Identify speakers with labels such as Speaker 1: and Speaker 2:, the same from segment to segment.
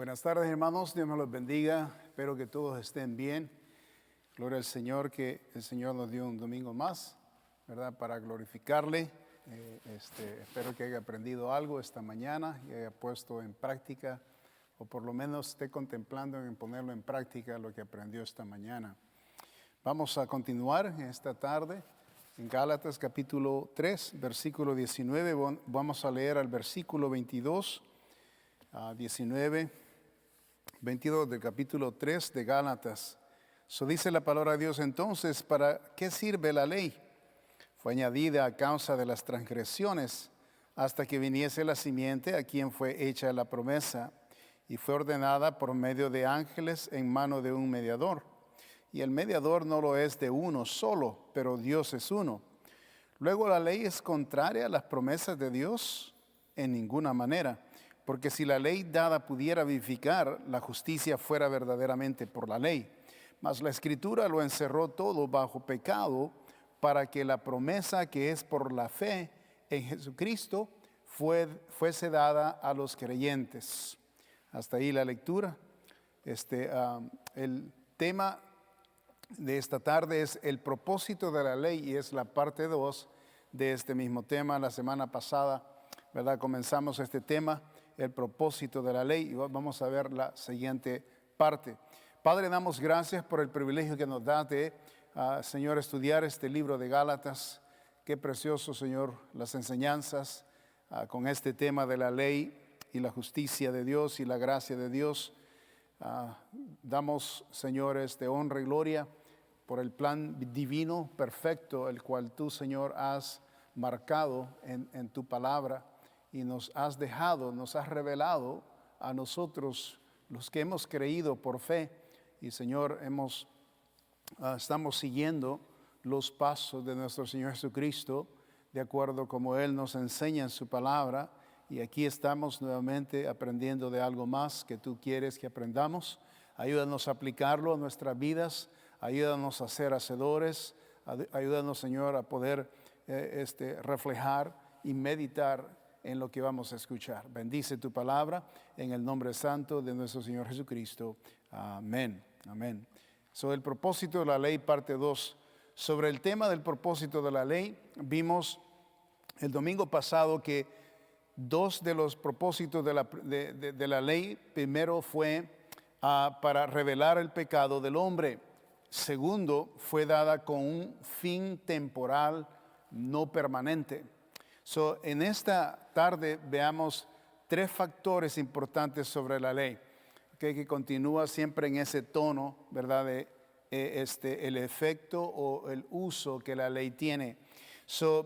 Speaker 1: Buenas tardes, hermanos. Dios me los bendiga. Espero que todos estén bien. Gloria al Señor, que el Señor nos dio un domingo más, ¿verdad? Para glorificarle. Espero que haya aprendido algo esta mañana y haya puesto en práctica, o por lo menos esté contemplando en ponerlo en práctica lo que aprendió esta mañana. Vamos a continuar esta tarde en Gálatas capítulo 3, versículo 19. Vamos a leer al versículo 22, 22 del capítulo 3 de Gálatas. So dice la palabra de Dios: entonces, ¿para qué sirve la ley? Fue añadida a causa de las transgresiones, hasta que viniese la simiente a quien fue hecha la promesa, y fue ordenada por medio de ángeles en mano de un mediador. Y el mediador no lo es de uno solo, pero Dios es uno. Luego, ¿la ley es contraria a las promesas de Dios? En ninguna manera. Porque si la ley dada pudiera vivificar, la justicia fuera verdaderamente por la ley. Mas la Escritura lo encerró todo bajo pecado, para que la promesa que es por la fe en Jesucristo fuese dada a los creyentes. Hasta ahí la lectura. El tema de esta tarde es el propósito de la ley, y es la parte 2 de este mismo tema. La semana pasada, ¿verdad?, comenzamos este tema, el propósito de la ley, y vamos a ver la siguiente parte. Padre, damos gracias por el privilegio que nos da de, Señor, estudiar este libro de Gálatas. Qué precioso, Señor, las enseñanzas con este tema de la ley y la justicia de Dios y la gracia de Dios. Damos, Señor, honra y gloria por el plan divino perfecto, el cual tú, Señor, has marcado en tu palabra, y nos has dejado, nos has revelado a nosotros, los que hemos creído por fe. Y, Señor, estamos siguiendo los pasos de nuestro Señor Jesucristo, de acuerdo como Él nos enseña en su palabra. Y aquí estamos nuevamente aprendiendo de algo más que tú quieres que aprendamos. Ayúdanos a aplicarlo a nuestras vidas. Ayúdanos a ser hacedores. Ayúdanos, Señor, a poder reflejar y meditar en lo que vamos a escuchar. Bendice tu palabra en el nombre santo de nuestro Señor Jesucristo. Amén. Amén. Sobre el propósito de la ley, parte 2. Sobre el tema del propósito de la ley, vimos el domingo pasado que dos de los propósitos de la ley, primero fue para revelar el pecado del hombre. Segundo, fue dada con un fin temporal, no permanente. En esta tarde veamos tres factores importantes sobre la ley, que continúa siempre en ese tono, ¿verdad?, de el efecto o el uso que la ley tiene.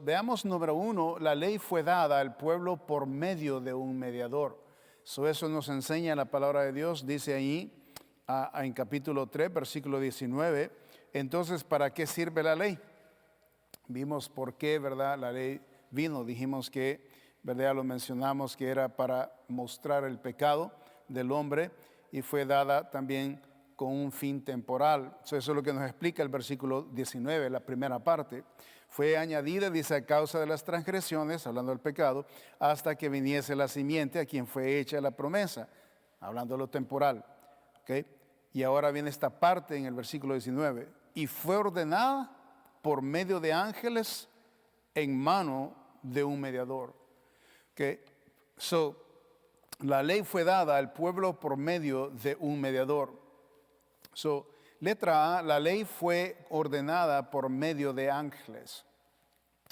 Speaker 1: Veamos, número 1, la ley fue dada al pueblo por medio de un mediador. Eso nos enseña la palabra de Dios. Dice ahí en capítulo 3, versículo 19, entonces, ¿para qué sirve la ley? Vimos por qué, ¿verdad?, la ley vino. Dijimos que, ¿verdad?, lo mencionamos, que era para mostrar el pecado del hombre, y fue dada también con un fin temporal. Eso es lo que nos explica el versículo 19, la primera parte. Fue añadida, dice, a causa de las transgresiones, hablando del pecado, hasta que viniese la simiente a quien fue hecha la promesa, hablando de lo temporal. ¿Okay? Y ahora viene esta parte en el versículo 19. Y fue ordenada por medio de ángeles en mano de un mediador. Okay. La ley fue dada al pueblo por medio de un mediador. Letra A, la ley fue ordenada por medio de ángeles.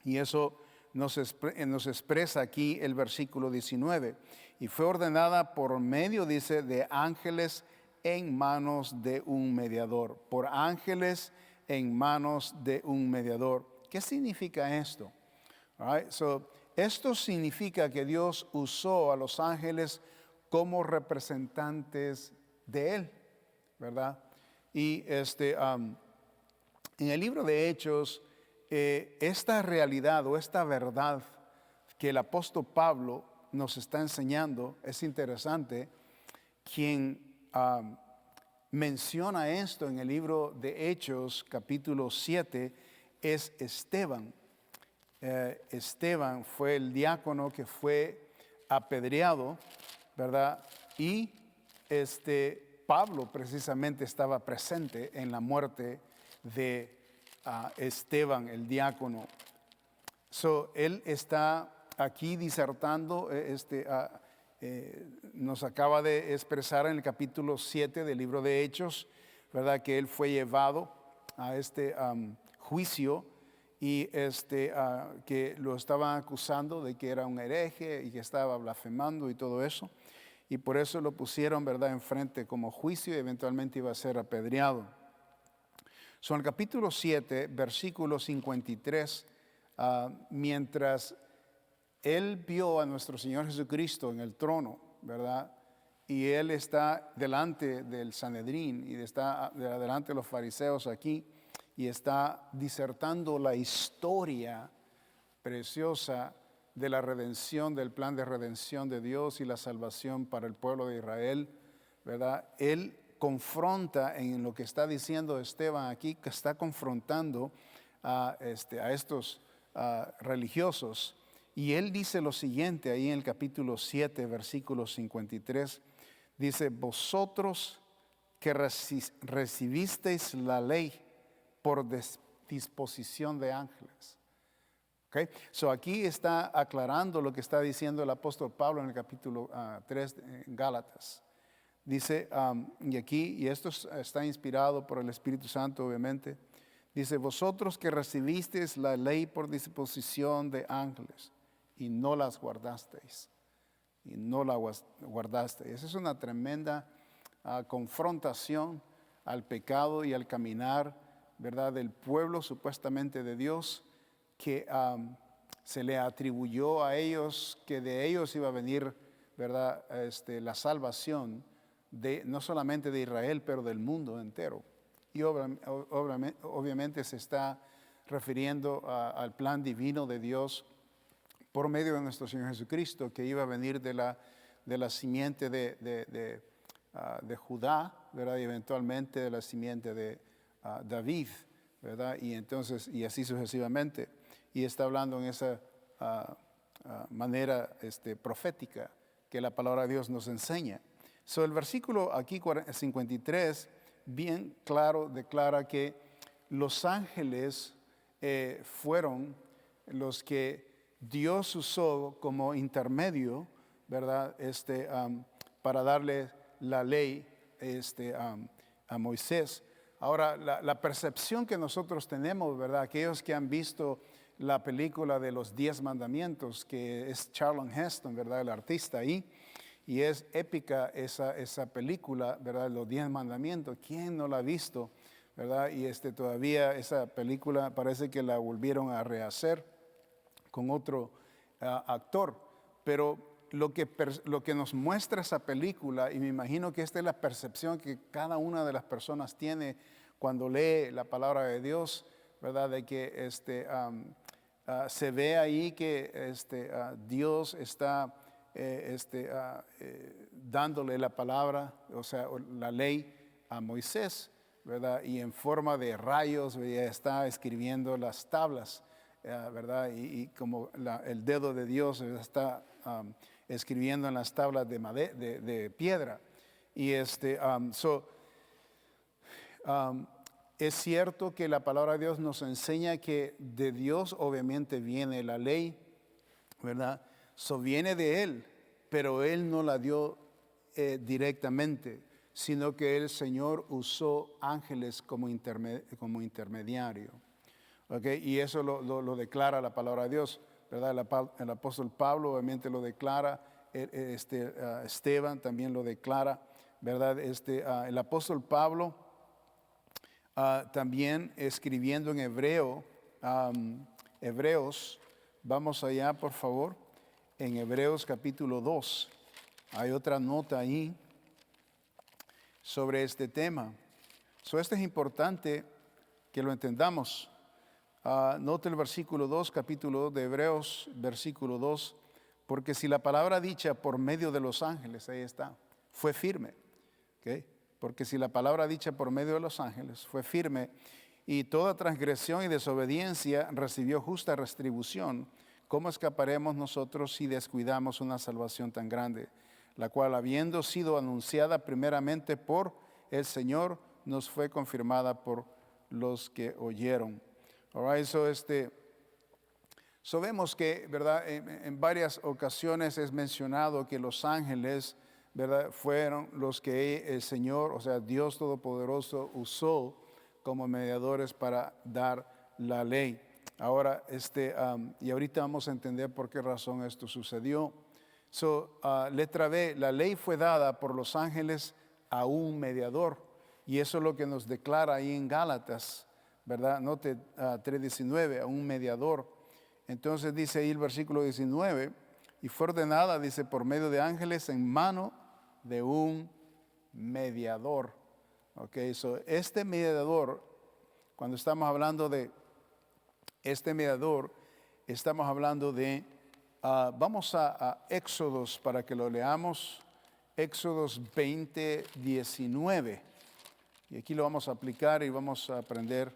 Speaker 1: Y eso nos expresa aquí el versículo 19. Y fue ordenada por medio, dice, de ángeles en manos de un mediador. Por ángeles en manos de un mediador. ¿Qué significa esto? All right, esto significa que Dios usó a los ángeles como representantes de Él, ¿verdad? Y en el libro de Hechos, esta realidad o esta verdad que el apóstol Pablo nos está enseñando es interesante. Quien menciona esto en el libro de Hechos, capítulo 7, es Esteban. Esteban fue el diácono que fue apedreado, ¿verdad? Y Pablo precisamente estaba presente en la muerte de Esteban, el diácono. Él está aquí disertando, nos acaba de expresar en el capítulo 7 del libro de Hechos, ¿verdad? Que él fue llevado a este juicio y que lo estaban acusando de que era un hereje y que estaba blasfemando y todo eso. Y por eso lo pusieron, ¿verdad?, enfrente como juicio y eventualmente iba a ser apedreado. En el capítulo 7, versículo 53, mientras él vio a nuestro Señor Jesucristo en el trono, ¿verdad? Y él está delante del Sanedrín y está delante de los fariseos aquí y está disertando la historia preciosa de la redención, del plan de redención de Dios y la salvación para el pueblo de Israel, ¿verdad? Él confronta en lo que está diciendo Esteban aquí, que está confrontando a estos religiosos. Y él dice lo siguiente ahí en el capítulo 7, versículo 53. Dice, vosotros que recibisteis la ley por disposición de ángeles. Okay. Aquí está aclarando lo que está diciendo el apóstol Pablo en el capítulo 3 en Gálatas. Dice, y esto está inspirado por el Espíritu Santo obviamente. Dice, vosotros que recibisteis la ley por disposición de ángeles y no las guardasteis. Y no la guardasteis. Esa es una tremenda confrontación al pecado y al caminar, ¿verdad?, del pueblo supuestamente de Dios, que se le atribuyó a ellos que de ellos iba a venir, ¿verdad?, la salvación no solamente de Israel, pero del mundo entero. Y obviamente se está refiriendo al plan divino de Dios por medio de nuestro Señor Jesucristo, que iba a venir de la simiente de Judá, ¿verdad?, y eventualmente de la simiente de David, ¿verdad? Y entonces, y así sucesivamente. Y está hablando en esa manera profética que la palabra de Dios nos enseña. El versículo aquí 53 bien claro declara que los ángeles fueron los que Dios usó como intermedio, ¿verdad?, para darle la ley a Moisés. Ahora, la percepción que nosotros tenemos, ¿verdad?, aquellos que han visto la película de los 10 mandamientos, que es Charlton Heston, ¿verdad?, el artista ahí, y es épica esa película, ¿verdad?, los 10 mandamientos. ¿Quién no la ha visto, verdad? Y todavía esa película parece que la volvieron a rehacer con otro actor, pero lo que nos muestra esa película, y me imagino que esta es la percepción que cada una de las personas tiene cuando lee la palabra de Dios, ¿verdad?, de que se ve ahí que Dios está dándole la palabra, o sea, la ley a Moisés, ¿verdad? Y en forma de rayos está escribiendo las tablas, ¿verdad? Y como el dedo de Dios está escribiendo en las tablas de piedra. Y es cierto que la palabra de Dios nos enseña que de Dios obviamente viene la ley, ¿verdad? Viene de Él, pero Él no la dio directamente, sino que el Señor usó ángeles como intermediario. ¿Okay? Y eso lo declara la palabra de Dios, ¿verdad? El apóstol Pablo obviamente lo declara, Esteban también lo declara, ¿verdad? El apóstol Pablo también escribiendo en Hebreos, vamos allá por favor, en Hebreos capítulo 2, hay otra nota ahí sobre este tema. Esto es importante que lo entendamos. Note el versículo 2, capítulo 2 de Hebreos, versículo 2, porque si la palabra dicha por medio de los ángeles, ahí está, fue firme, ¿okay? Porque si la palabra dicha por medio de los ángeles fue firme y toda transgresión y desobediencia recibió justa retribución, ¿cómo escaparemos nosotros si descuidamos una salvación tan grande, la cual habiendo sido anunciada primeramente por el Señor, nos fue confirmada por los que oyeron. All right, so vemos que, ¿verdad? En varias ocasiones es mencionado que los ángeles, ¿verdad?, fueron los que el Señor, o sea, Dios Todopoderoso, usó como mediadores para dar la ley. Ahora, y ahorita vamos a entender por qué razón esto sucedió. Letra B, la ley fue dada por los ángeles a un mediador, y eso es lo que nos declara ahí en Gálatas, ¿verdad? Note 3:19, a un mediador. Entonces dice ahí el versículo 19, y fue ordenada, dice, por medio de ángeles en mano de un mediador. Ok, este mediador, cuando estamos hablando de este mediador, estamos hablando de, vamos a Éxodos para que lo leamos, Éxodos 20:19. Y aquí lo vamos a aplicar y vamos a aprender,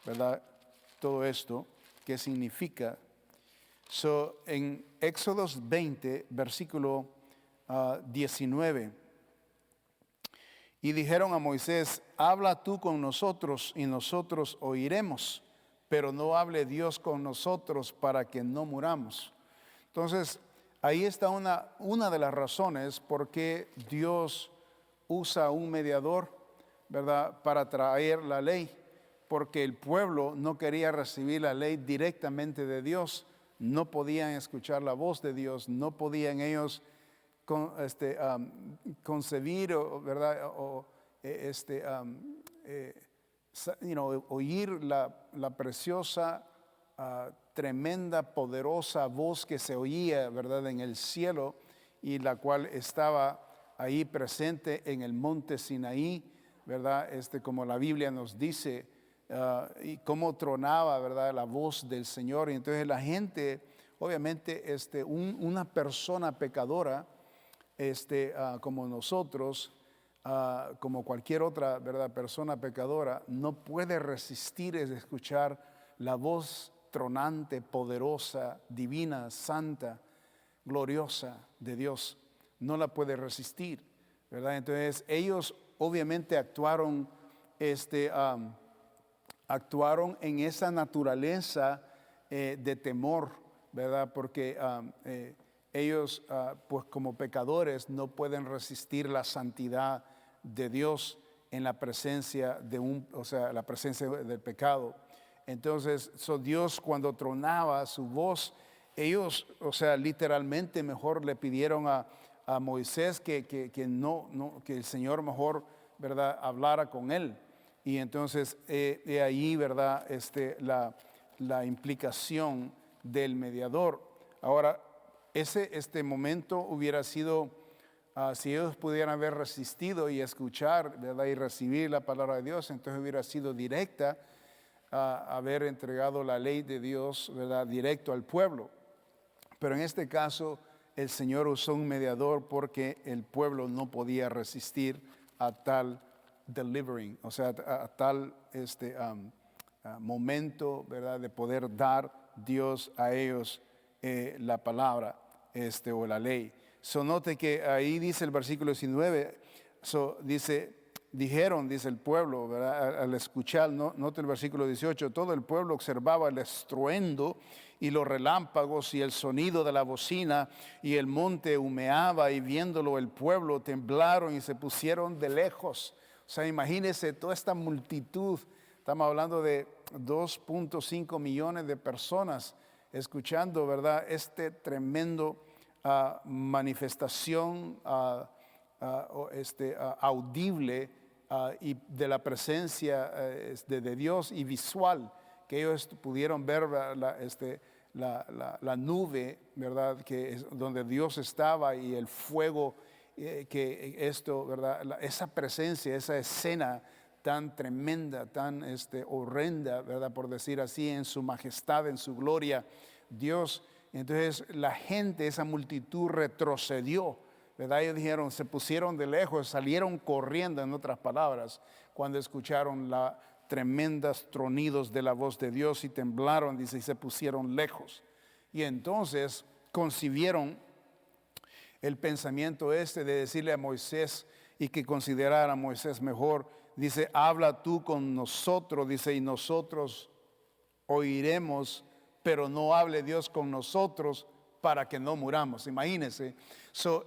Speaker 1: ¿verdad?, todo esto, qué significa. En Éxodos 20, versículo 19. Y dijeron a Moisés, habla tú con nosotros y nosotros oiremos, pero no hable Dios con nosotros para que no muramos. Entonces, ahí está una de las razones por qué Dios usa un mediador, ¿verdad?, para traer la ley, porque el pueblo no quería recibir la ley directamente de Dios, no podían escuchar la voz de Dios, no podían ellos concebir, ¿verdad?, oír la preciosa, tremenda, poderosa voz que se oía, ¿verdad?, en el cielo, y la cual estaba ahí presente en el monte Sinaí, ¿verdad?, como la Biblia nos dice, y cómo tronaba, ¿verdad?, la voz del Señor. Y entonces la gente, obviamente, una persona pecadora, como nosotros, como cualquier otra, ¿verdad?, persona pecadora, no puede resistir es escuchar la voz tronante, poderosa, divina, santa, gloriosa de Dios. No la puede resistir, ¿verdad? Entonces ellos obviamente actuaron en esa naturaleza de temor, ¿verdad? Porque ellos, pues como pecadores, no pueden resistir la santidad de Dios en la presencia la presencia del pecado. Entonces, Dios, cuando tronaba su voz, ellos, literalmente mejor le pidieron a Moisés que el Señor mejor, ¿verdad?, hablara con él. Y entonces, ahí, ¿verdad?, la implicación del mediador. Ahora, este momento hubiera sido, si ellos pudieran haber resistido y escuchar, ¿verdad?, y recibir la palabra de Dios, entonces hubiera sido directa a haber entregado la ley de Dios, ¿verdad?, directo al pueblo. Pero en este caso, el Señor usó un mediador porque el pueblo no podía resistir a tal delivering, o sea, a tal momento, ¿verdad?, de poder dar Dios a ellos la palabra o la ley. Note que ahí dice el versículo 19, dijeron, dice el pueblo, ¿verdad?, al escuchar, note el versículo 18, todo el pueblo observaba el estruendo y los relámpagos y el sonido de la bocina, y el monte humeaba, y viéndolo el pueblo temblaron y se pusieron de lejos. O sea, imagínense toda esta multitud, estamos hablando de 2.5 millones de personas escuchando, ¿verdad?, tremendo manifestación audible y de la presencia de Dios y visual, que ellos pudieron ver la nube, ¿verdad?, que es donde Dios estaba, y el fuego, ¿verdad?, esa presencia, esa escena tan tremenda, tan horrenda, ¿verdad?, por decir así, en su majestad, en su gloria, Dios. Entonces la gente, esa multitud retrocedió, ¿verdad? Ellos dijeron, se pusieron de lejos, salieron corriendo, en otras palabras, cuando escucharon los tremendos tronidos de la voz de Dios, y temblaron, dice, y se pusieron lejos. Y entonces concibieron el pensamiento de decirle a Moisés y que considerara a Moisés mejor. Dice, habla tú con nosotros, dice, y nosotros oiremos, pero no hable Dios con nosotros para que no muramos. Imagínense,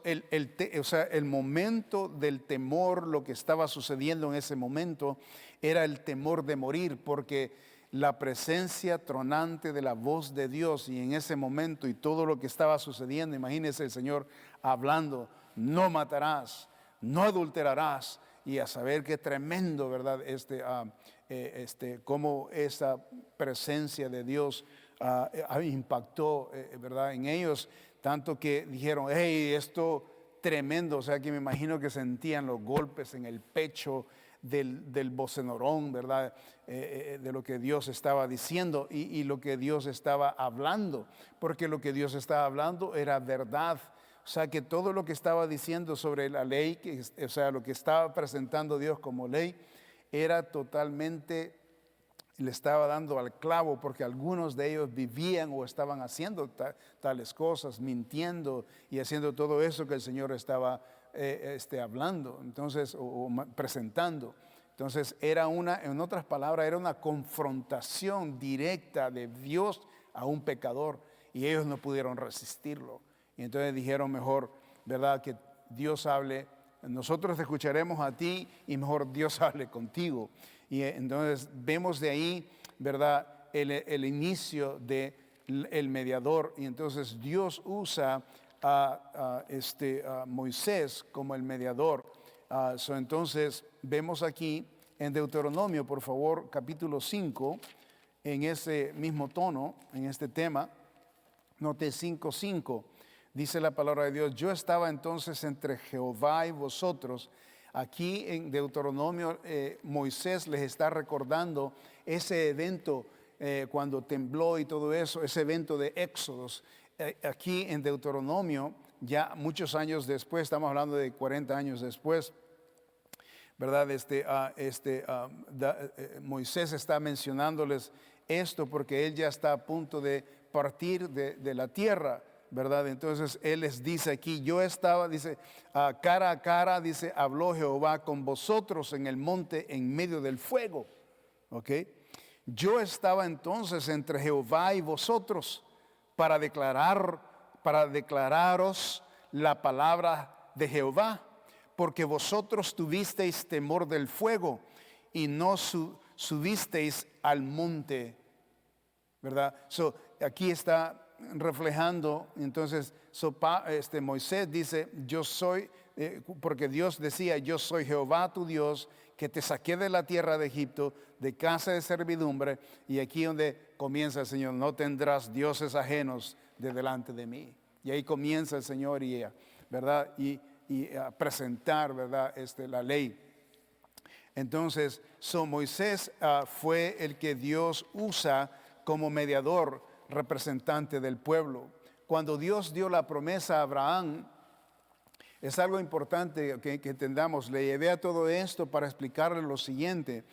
Speaker 1: el momento del temor, lo que estaba sucediendo en ese momento, era el temor de morir, porque la presencia tronante de la voz de Dios, y en ese momento y todo lo que estaba sucediendo, imagínense el Señor hablando, no matarás, no adulterarás, y a saber qué tremendo, ¿verdad? Cómo esa presencia de Dios impactó, ¿verdad? En ellos, tanto que dijeron, hey, esto tremendo, o sea que me imagino que sentían los golpes en el pecho del vocenorón, ¿verdad? De lo que Dios estaba diciendo y lo que Dios estaba hablando, porque lo que Dios estaba hablando era verdad. O sea que todo lo que estaba diciendo sobre la ley, o sea, lo que estaba presentando Dios como ley, era totalmente, le estaba dando al clavo, porque algunos de ellos vivían o estaban haciendo tales cosas, mintiendo y haciendo todo eso que el Señor estaba hablando, entonces, o presentando. Entonces era en otras palabras, era una confrontación directa de Dios a un pecador, y ellos no pudieron resistirlo. Y entonces dijeron mejor, ¿verdad? Que Dios hable, nosotros te escucharemos a ti y mejor Dios hable contigo. Y entonces vemos de ahí, ¿verdad? El inicio del mediador. Y entonces Dios usa a Moisés como el mediador. Entonces vemos aquí en Deuteronomio, por favor, capítulo 5, en ese mismo tono, en este tema, note 5:5. Dice la palabra de Dios, yo estaba entonces entre Jehová y vosotros. Aquí en Deuteronomio, Moisés les está recordando ese evento cuando tembló y todo eso, ese evento de Éxodos. Aquí en Deuteronomio, ya muchos años después, estamos hablando de 40 años después, ¿verdad? Moisés está mencionándoles esto porque él ya está a punto de partir de la tierra, ¿verdad? Entonces él les dice aquí, yo estaba, dice, cara a cara, dice, habló Jehová con vosotros en el monte en medio del fuego, ¿ok? Yo estaba entonces entre Jehová y vosotros para declararos la palabra de Jehová, porque vosotros tuvisteis temor del fuego y no subisteis al monte, ¿verdad? Aquí está reflejando, entonces Moisés dice, yo soy, porque Dios decía, yo soy Jehová tu Dios, que te saqué de la tierra de Egipto, de casa de servidumbre, y aquí donde comienza el Señor, no tendrás dioses ajenos de delante de mí. Y ahí comienza el Señor, ¿verdad? Y a presentar, ¿verdad? La ley. Entonces, Moisés fue el que Dios usa como mediador, representante del pueblo. Cuando Dios dio la promesa a Abraham, es algo importante que entendamos. Le llevé a todo esto para explicarle lo siguiente.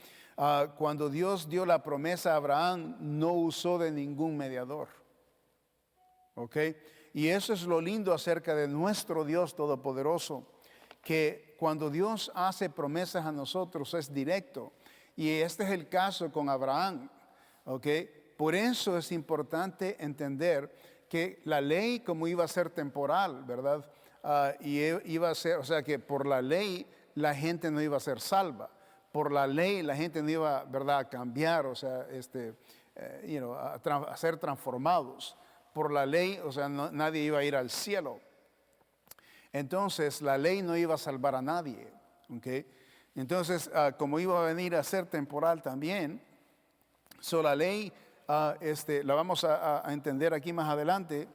Speaker 1: Cuando Dios dio la promesa a Abraham, no usó de ningún mediador. ¿Ok? Y eso es lo lindo acerca de nuestro Dios Todopoderoso, que cuando Dios hace promesas a nosotros es directo. Y este es el caso con Abraham. ¿Ok? Por eso es importante entender que la ley como iba a ser temporal, ¿verdad? Y iba a ser, o sea que por la ley la gente no iba a ser salva. Por la ley la gente no iba, ¿verdad?, a cambiar, o sea, a ser transformados. Por la ley, o sea, nadie iba a ir al cielo. Entonces la ley no iba a salvar a nadie. ¿Okay? Entonces, como iba a venir a ser temporal también, la ley la vamos a entender aquí más adelante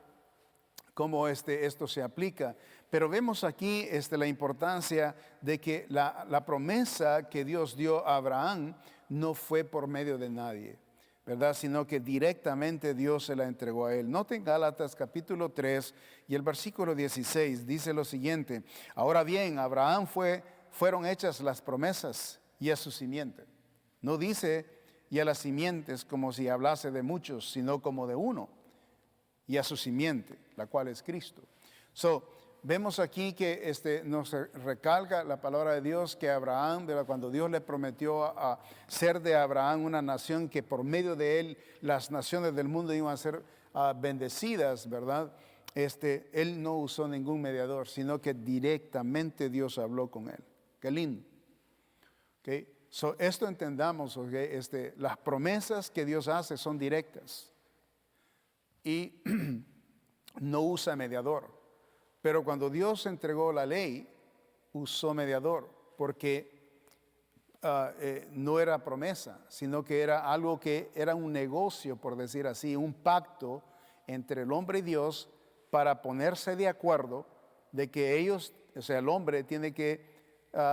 Speaker 1: cómo esto se aplica. Pero vemos aquí la importancia de que la promesa que Dios dio a Abraham no fue por medio de nadie, ¿verdad? Sino que directamente Dios se la entregó a él. Noten Gálatas capítulo 3 y el versículo 16 dice lo siguiente: ahora bien, a Abraham fueron hechas las promesas y a su simiente. No dice y a las simientes como si hablase de muchos, sino como de uno, y a su simiente, la cual es Cristo. vemos aquí que nos recalca la palabra de Dios que Abraham, ¿verdad? Cuando Dios le prometió a ser de Abraham una nación que por medio de él las naciones del mundo iban a ser bendecidas, ¿verdad? Él no usó ningún mediador, sino que directamente Dios habló con él. Qué lindo. Okay. So, esto entendamos, okay, las promesas que Dios hace son directas y no usa mediador. Pero cuando Dios entregó la ley, usó mediador, porque no era promesa, sino que era algo que era un negocio, por decir así, un pacto entre el hombre y Dios para ponerse de acuerdo de que ellos, o sea, el hombre tiene que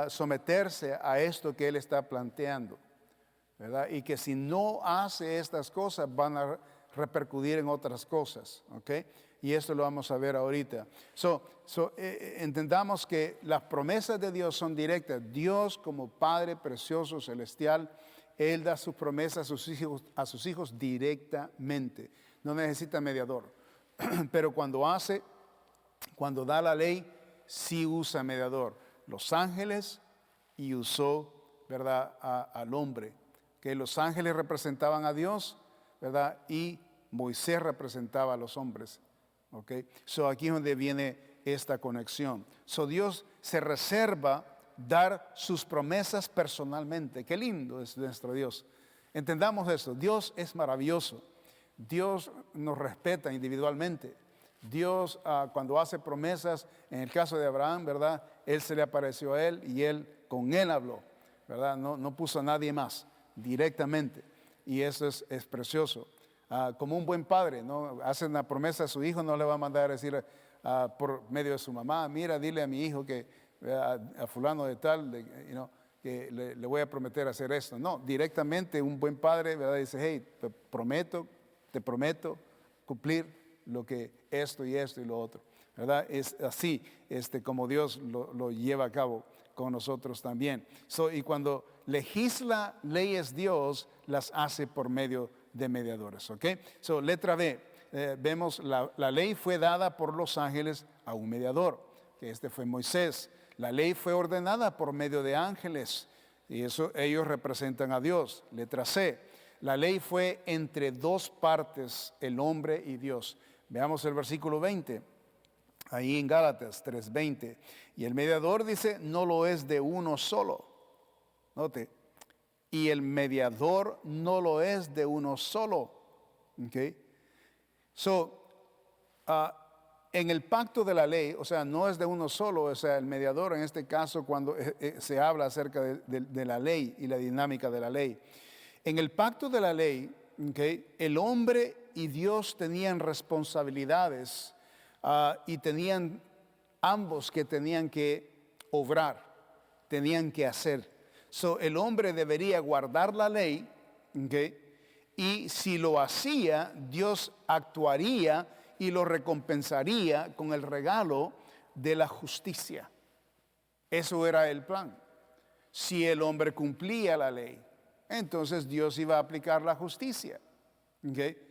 Speaker 1: someterse a esto que él está planteando, ¿verdad? Y que si no hace estas cosas van a repercutir en otras cosas, ¿ok? Y esto lo vamos a ver ahorita. Entendamos que las promesas de Dios son directas. Dios, como Padre precioso celestial, Él da sus promesas a sus hijos directamente. No necesita mediador. Pero cuando da la ley, sí usa mediador. Los ángeles y usó, ¿verdad?, al hombre. Que los ángeles representaban a Dios, ¿verdad? Y Moisés representaba a los hombres. Okay. Aquí es donde viene esta conexión. Dios se reserva dar sus promesas personalmente. Qué lindo es nuestro Dios. Entendamos esto. Dios es maravilloso. Dios nos respeta individualmente. Dios cuando hace promesas, en el caso de Abraham, ¿verdad? Él se le apareció a él y él con él habló, ¿verdad? No puso a nadie más directamente. Y eso es precioso. Como un buen padre, ¿no? Hace una promesa a su hijo, no le va a mandar a decir por medio de su mamá, mira, dile a mi hijo que a fulano de tal, que le voy a prometer hacer esto. No, directamente un buen padre, ¿verdad? Dice, hey, te prometo cumplir lo que esto y lo otro, ¿verdad? Es así como Dios lo lleva a cabo con nosotros también. Y cuando legisla leyes Dios, las hace por medio de mediadores, ¿ok? Letra B, vemos la ley fue dada por los ángeles a un mediador, que fue Moisés. La ley fue ordenada por medio de ángeles, y ellos representan a Dios. Letra C, la ley fue entre dos partes, el hombre y Dios. Veamos el versículo 20, ahí en Gálatas 3:20. Y el mediador dice, no lo es de uno solo. Note, y el mediador no lo es de uno solo. Okay. En el pacto de la ley, o sea, no es de uno solo, o sea, el mediador en este caso cuando se habla acerca de la ley y la dinámica de la ley. En el pacto de la ley, okay, el hombre y Dios tenían responsabilidades y tenían ambos que tenían que obrar, tenían que hacer. El hombre debería guardar la ley, okay, y si lo hacía, Dios actuaría y lo recompensaría con el regalo de la justicia. Eso era el plan. Si el hombre cumplía la ley, entonces Dios iba a aplicar la justicia. Okay.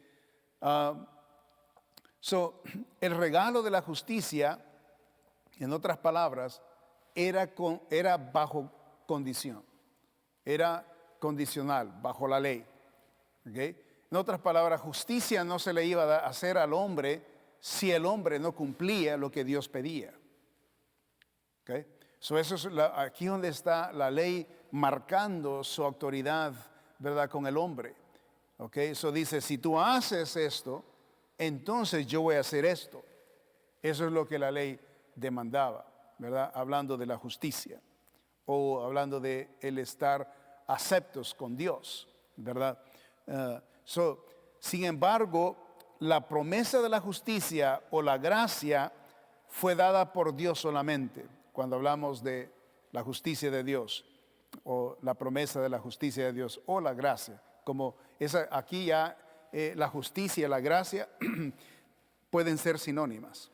Speaker 1: El regalo de la justicia, en otras palabras, era bajo condición. Era condicional, bajo la ley. ¿Okay? En otras palabras, justicia no se le iba a hacer al hombre si el hombre no cumplía lo que Dios pedía. ¿Okay? Eso es aquí donde está la ley marcando su autoridad, ¿verdad?, con el hombre. ¿Okay? Eso dice, si tú haces esto, entonces yo voy a hacer esto. Eso es lo que la ley demandaba, ¿verdad? Hablando de la justicia. O hablando de el estar aceptos con Dios, ¿verdad? Sin embargo, la promesa de la justicia o la gracia fue dada por Dios solamente, cuando hablamos de la justicia de Dios, o la promesa de la justicia de Dios, o la gracia. Como aquí ya la justicia y la gracia pueden ser sinónimas,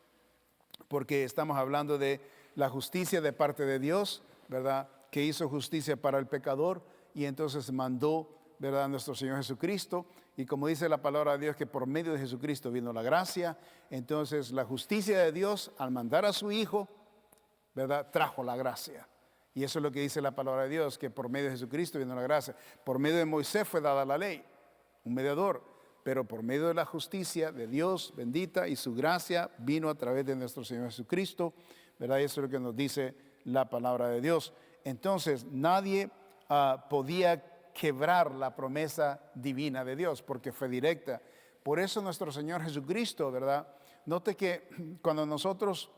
Speaker 1: porque estamos hablando de la justicia de parte de Dios, ¿verdad?, que hizo justicia para el pecador y entonces mandó ¿verdad? Nuestro Señor Jesucristo. Y como dice la palabra de Dios, que por medio de Jesucristo vino la gracia. Entonces la justicia de Dios al mandar a su Hijo, ¿verdad?, trajo la gracia. Y eso es lo que dice la palabra de Dios, que por medio de Jesucristo vino la gracia. Por medio de Moisés fue dada la ley, un mediador. Pero por medio de la justicia de Dios bendita y su gracia vino a través de nuestro Señor Jesucristo, ¿verdad? Eso es lo que nos dice la palabra de Dios. Entonces nadie podía quebrar la promesa divina de Dios porque fue directa. Por eso nuestro Señor Jesucristo, ¿verdad? Note que cuando nosotros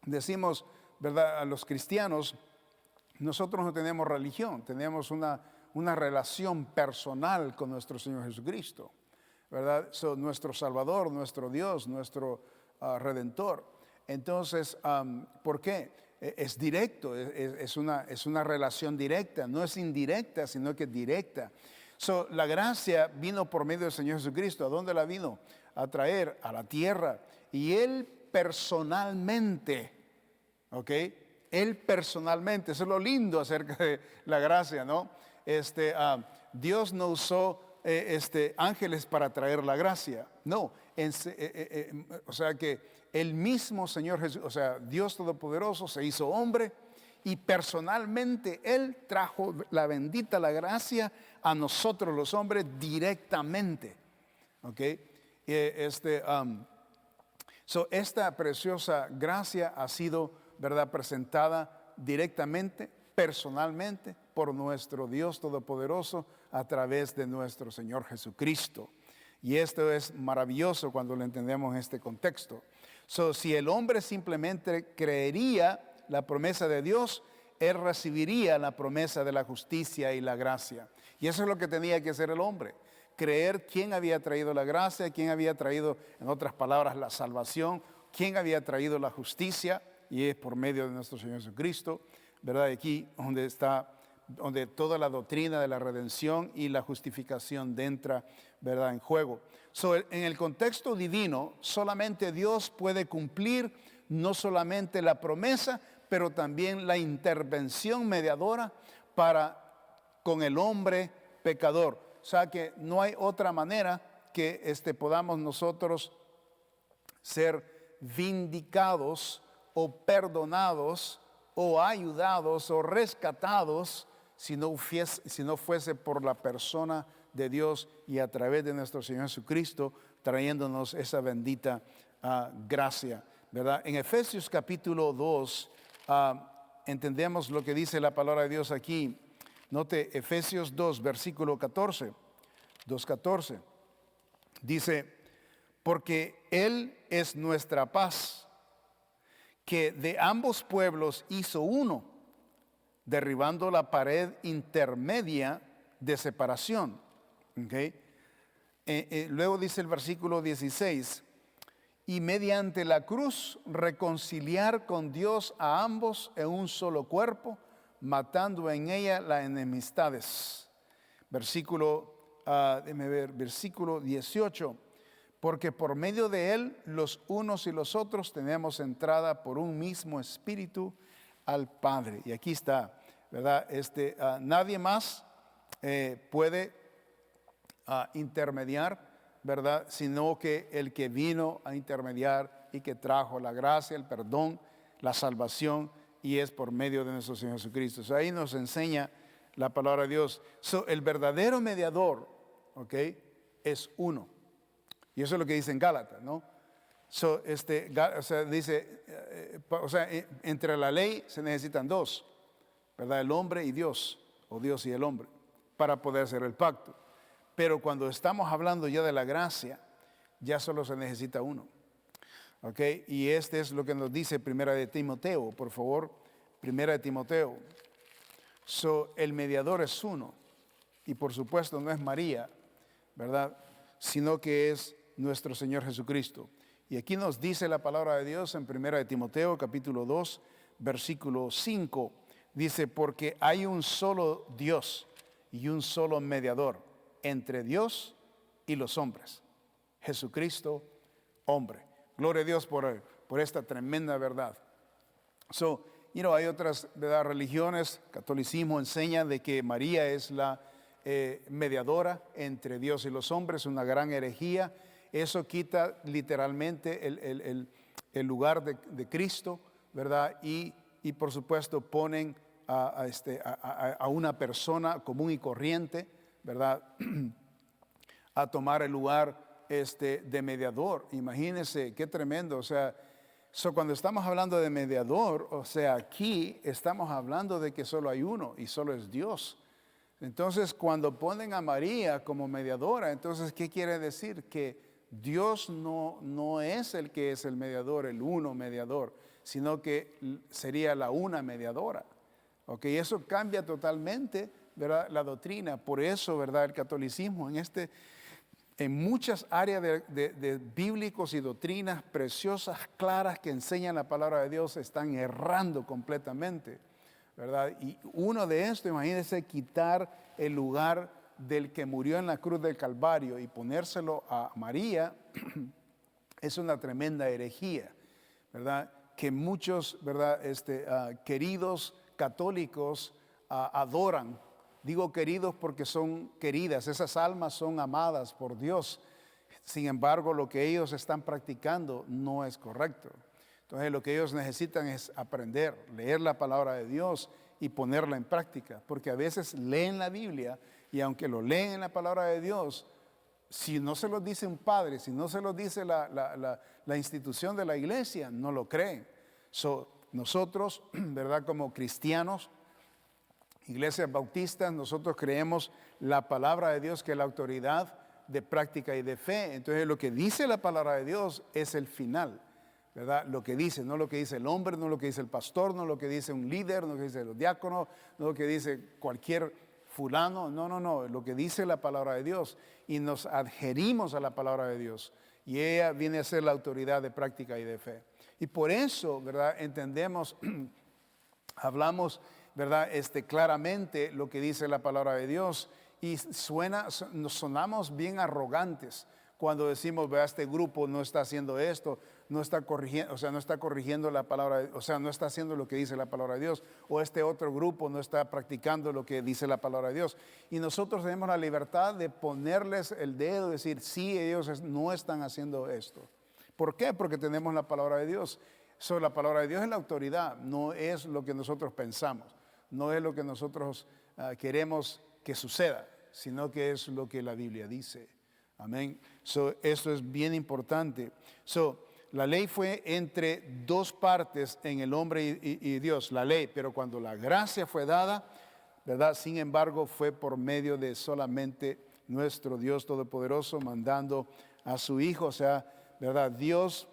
Speaker 1: decimos, ¿verdad?, a los cristianos, nosotros no tenemos religión, tenemos una relación personal con nuestro Señor Jesucristo, ¿verdad? Nuestro Salvador, nuestro Dios, nuestro Redentor. Entonces, ¿por qué? Es directo, es una relación directa, no es indirecta, sino que es directa. La gracia vino por medio del Señor Jesucristo. ¿A dónde la vino? A traer a la tierra. Y Él personalmente, ¿ok? Él personalmente, eso es lo lindo acerca de la gracia, ¿no? Dios no usó ángeles para traer la gracia, no. O sea que el mismo Señor Jesús, o sea, Dios Todopoderoso se hizo hombre y personalmente Él trajo la bendita la gracia a nosotros los hombres directamente, ¿ok? Esta preciosa gracia ha sido, ¿verdad?, presentada directamente, personalmente, por nuestro Dios Todopoderoso a través de nuestro Señor Jesucristo. Y esto es maravilloso cuando lo entendemos en este contexto. Si el hombre simplemente creería la promesa de Dios, él recibiría la promesa de la justicia y la gracia. Y eso es lo que tenía que hacer el hombre. Creer quién había traído la gracia, quién había traído, en otras palabras, la salvación, quién había traído la justicia, y es por medio de nuestro Señor Jesucristo, ¿verdad? Aquí donde toda la doctrina de la redención y la justificación entra, ¿verdad?, en juego. En el contexto divino, solamente Dios puede cumplir no solamente la promesa, pero también la intervención mediadora con el hombre pecador. O sea que no hay otra manera que podamos nosotros ser vindicados o perdonados o ayudados o rescatados si no fuese por la persona de Dios y a través de nuestro Señor Jesucristo trayéndonos esa bendita gracia, ¿verdad? En Efesios capítulo 2 entendemos lo que dice la palabra de Dios aquí. Note Efesios 2, versículo 14, 2:14. Dice, porque Él es nuestra paz, que de ambos pueblos hizo uno, derribando la pared intermedia de separación. ¿Okay? Luego dice el versículo 16, y mediante la cruz reconciliar con Dios a ambos en un solo cuerpo, matando en ella las enemistades. Versículo 18, porque por medio de él los unos y los otros tenemos entrada por un mismo espíritu al Padre. Y aquí está, ¿verdad? Nadie más puede intermediar, ¿verdad?, sino que el que vino a intermediar y que trajo la gracia, el perdón, la salvación, y es por medio de nuestro Señor Jesucristo. Ahí nos enseña la palabra de Dios. El verdadero mediador, ¿ok?, es uno. Y eso es lo que dice en Gálatas, ¿no? Dice, entre la ley se necesitan dos, ¿verdad? El hombre y Dios, o Dios y el hombre, para poder hacer el pacto. Pero cuando estamos hablando ya de la gracia, ya solo se necesita uno. ¿Ok? Y es lo que nos dice Primera de Timoteo, por favor, Primera de Timoteo. El mediador es uno, y por supuesto no es María, ¿verdad?, sino que es nuestro Señor Jesucristo. Y aquí nos dice la palabra de Dios en Primera de Timoteo, capítulo 2, versículo 5. Dice, porque hay un solo Dios y un solo mediador entre Dios y los hombres, Jesucristo, hombre. Gloria a Dios por esta tremenda verdad. Hay otras, ¿verdad?, religiones. Catolicismo enseña de que María es la mediadora entre Dios y los hombres, una gran herejía. Eso quita literalmente el lugar de Cristo, ¿verdad? Y por supuesto ponen a una persona común y corriente, ¿verdad? A tomar el lugar de mediador. Imagínense qué tremendo. O sea, cuando estamos hablando de mediador, o sea, aquí estamos hablando de que solo hay uno y solo es Dios. Entonces, cuando ponen a María como mediadora, entonces, ¿qué quiere decir? Que Dios no es el que es el mediador, el uno mediador, sino que sería la una mediadora. Ok, eso cambia totalmente, ¿verdad?, la doctrina. Por eso, ¿verdad?, el catolicismo en muchas áreas de bíblicos y doctrinas preciosas, claras, que enseñan la palabra de Dios, están errando completamente, ¿verdad? Y uno de estos, imagínense, quitar el lugar del que murió en la cruz del Calvario y ponérselo a María, es una tremenda herejía, ¿verdad? Que muchos, ¿verdad?, queridos católicos adoran. Digo queridos porque son queridas, esas almas son amadas por Dios. Sin embargo, lo que ellos están practicando no es correcto. Entonces, lo que ellos necesitan es aprender, leer la palabra de Dios y ponerla en práctica. Porque a veces leen la Biblia y aunque lo leen en la palabra de Dios, si no se lo dice un padre, si no se lo dice la institución de la iglesia, no lo creen. Nosotros, ¿verdad?, como cristianos, iglesias bautistas, nosotros creemos la palabra de Dios, que es la autoridad de práctica y de fe. Entonces, lo que dice la palabra de Dios es el final, ¿verdad? Lo que dice, no lo que dice el hombre, no lo que dice el pastor, no lo que dice un líder, no lo que dice los diáconos, no lo que dice cualquier fulano, no, lo que dice la palabra de Dios. Y nos adherimos a la palabra de Dios. Y ella viene a ser la autoridad de práctica y de fe. Y por eso, ¿verdad?, entendemos, hablamos, ¿verdad?, claramente lo que dice la palabra de Dios, y nos sonamos bien arrogantes cuando decimos, vea, este grupo no está haciendo esto, no está corrigiendo, o sea, no está corrigiendo la palabra, o sea, no está haciendo lo que dice la palabra de Dios, o este otro grupo no está practicando lo que dice la palabra de Dios. Y nosotros tenemos la libertad de ponerles el dedo y decir, sí, ellos no están haciendo esto. ¿Por qué? Porque tenemos la palabra de Dios. La palabra de Dios es la autoridad, no es lo que nosotros pensamos, no es lo que nosotros queremos que suceda, sino que es lo que la Biblia dice. Amén. Esto es bien importante. La ley fue entre dos partes en el hombre y Dios, la ley, pero cuando la gracia fue dada, ¿verdad?, sin embargo, fue por medio de solamente nuestro Dios Todopoderoso mandando a su Hijo, o sea, ¿verdad?, Dios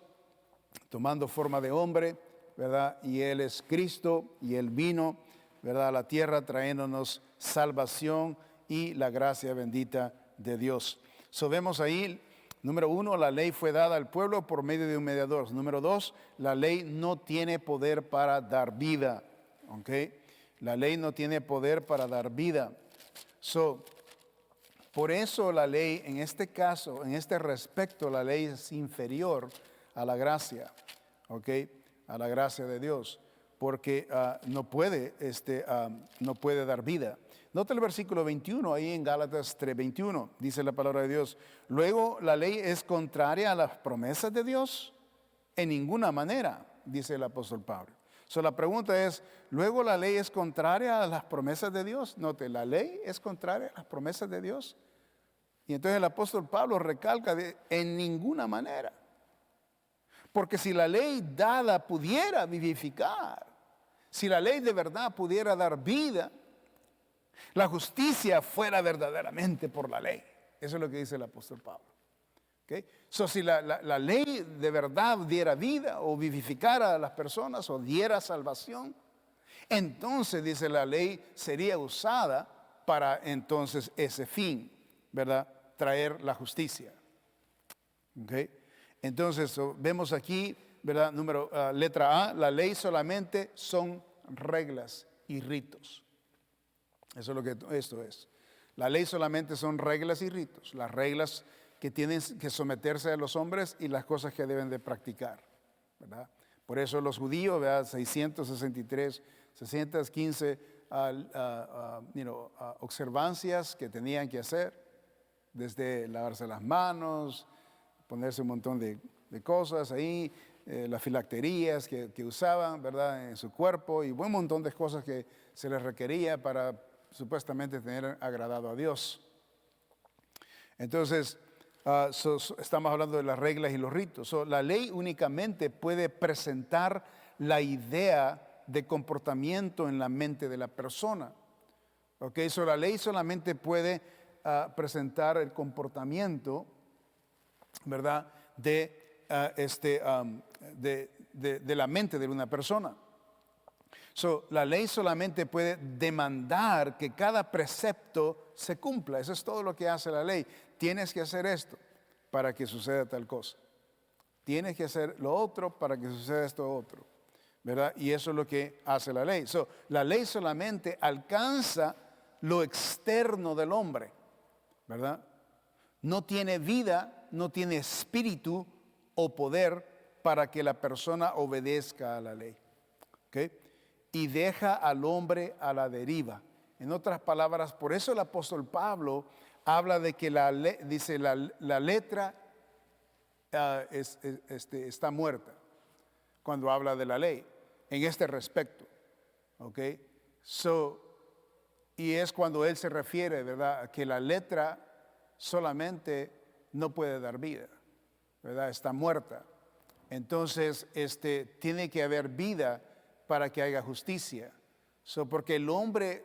Speaker 1: tomando forma de hombre, ¿verdad?, y Él es Cristo y Él vino, ¿verdad?, a la tierra trayéndonos salvación y la gracia bendita de Dios. Vemos ahí, número 1, la ley fue dada al pueblo por medio de un mediador. Número 2, la ley no tiene poder para dar vida. ¿Ok? La ley no tiene poder para dar vida. Por eso la ley, en este caso, en este respecto, la ley es inferior a la gracia. ¿Ok? A la gracia de Dios. Porque no puede dar vida. Nota el versículo 21, ahí en Gálatas 3:21, dice la palabra de Dios. Luego, ¿la ley es contraria a las promesas de Dios? En ninguna manera, dice el apóstol Pablo. La pregunta es, ¿luego la ley es contraria a las promesas de Dios? Note, ¿la ley es contraria a las promesas de Dios? Y entonces el apóstol Pablo recalca en ninguna manera. Porque si la ley dada pudiera vivificar, si la ley de verdad pudiera dar vida, la justicia fuera verdaderamente por la ley. Eso es lo que dice el apóstol Pablo. ¿Okay? Si la ley de verdad diera vida o vivificara a las personas o diera salvación, entonces, dice, la ley sería usada para entonces ese fin, ¿verdad? Traer la justicia. ¿Okay? Entonces, vemos aquí, ¿verdad? Letra A, la ley solamente son reglas y ritos. Eso es lo que esto es. La ley solamente son reglas y ritos. Las reglas que tienen que someterse a los hombres y las cosas que deben de practicar, ¿verdad? Por eso los judíos, ¿verdad? 615 observancias que tenían que hacer, desde lavarse las manos, ponerse un montón de cosas ahí, las filacterías que usaban, ¿verdad?, en su cuerpo, y un montón de cosas que se les requería para supuestamente tener agradado a Dios. Entonces, estamos hablando de las reglas y los ritos. La ley únicamente puede presentar la idea de comportamiento en la mente de la persona. La ley solamente puede presentar el comportamiento, ¿verdad?, de la mente de una persona. La ley solamente puede demandar que cada precepto se cumpla. Eso es todo lo que hace la ley. Tienes que hacer esto para que suceda tal cosa. Tienes que hacer lo otro para que suceda esto otro, ¿verdad? Y eso es lo que hace la ley. La ley solamente alcanza lo externo del hombre, ¿verdad? No tiene vida, no tiene espíritu o poder para que la persona obedezca a la ley. ¿Okay? Y deja al hombre a la deriva. En otras palabras, por eso el apóstol Pablo habla de que la letra está muerta cuando habla de la ley en este respecto. ¿Okay? Y es cuando él se refiere, ¿verdad?, a que la letra solamente no puede dar vida, ¿verdad? Está muerta. Entonces, tiene que haber vida para que haya justicia. Porque el hombre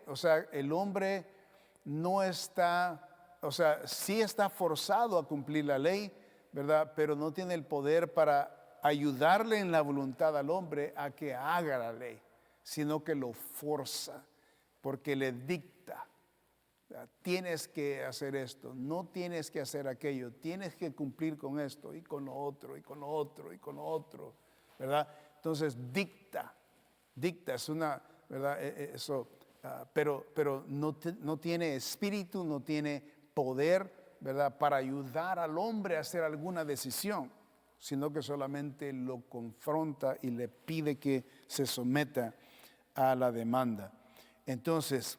Speaker 1: no está, sí está forzado a cumplir la ley, ¿verdad?, pero no tiene el poder para ayudarle en la voluntad al hombre a que haga la ley, sino que lo forza, porque le dicta. Tienes que hacer esto, no tienes que hacer aquello, tienes que cumplir con esto y con lo otro y con lo otro y con lo otro, ¿verdad? Entonces dicta es una, ¿verdad? Pero no tiene espíritu, no tiene poder, ¿verdad?, para ayudar al hombre a hacer alguna decisión, sino que solamente lo confronta y le pide que se someta a la demanda. Entonces,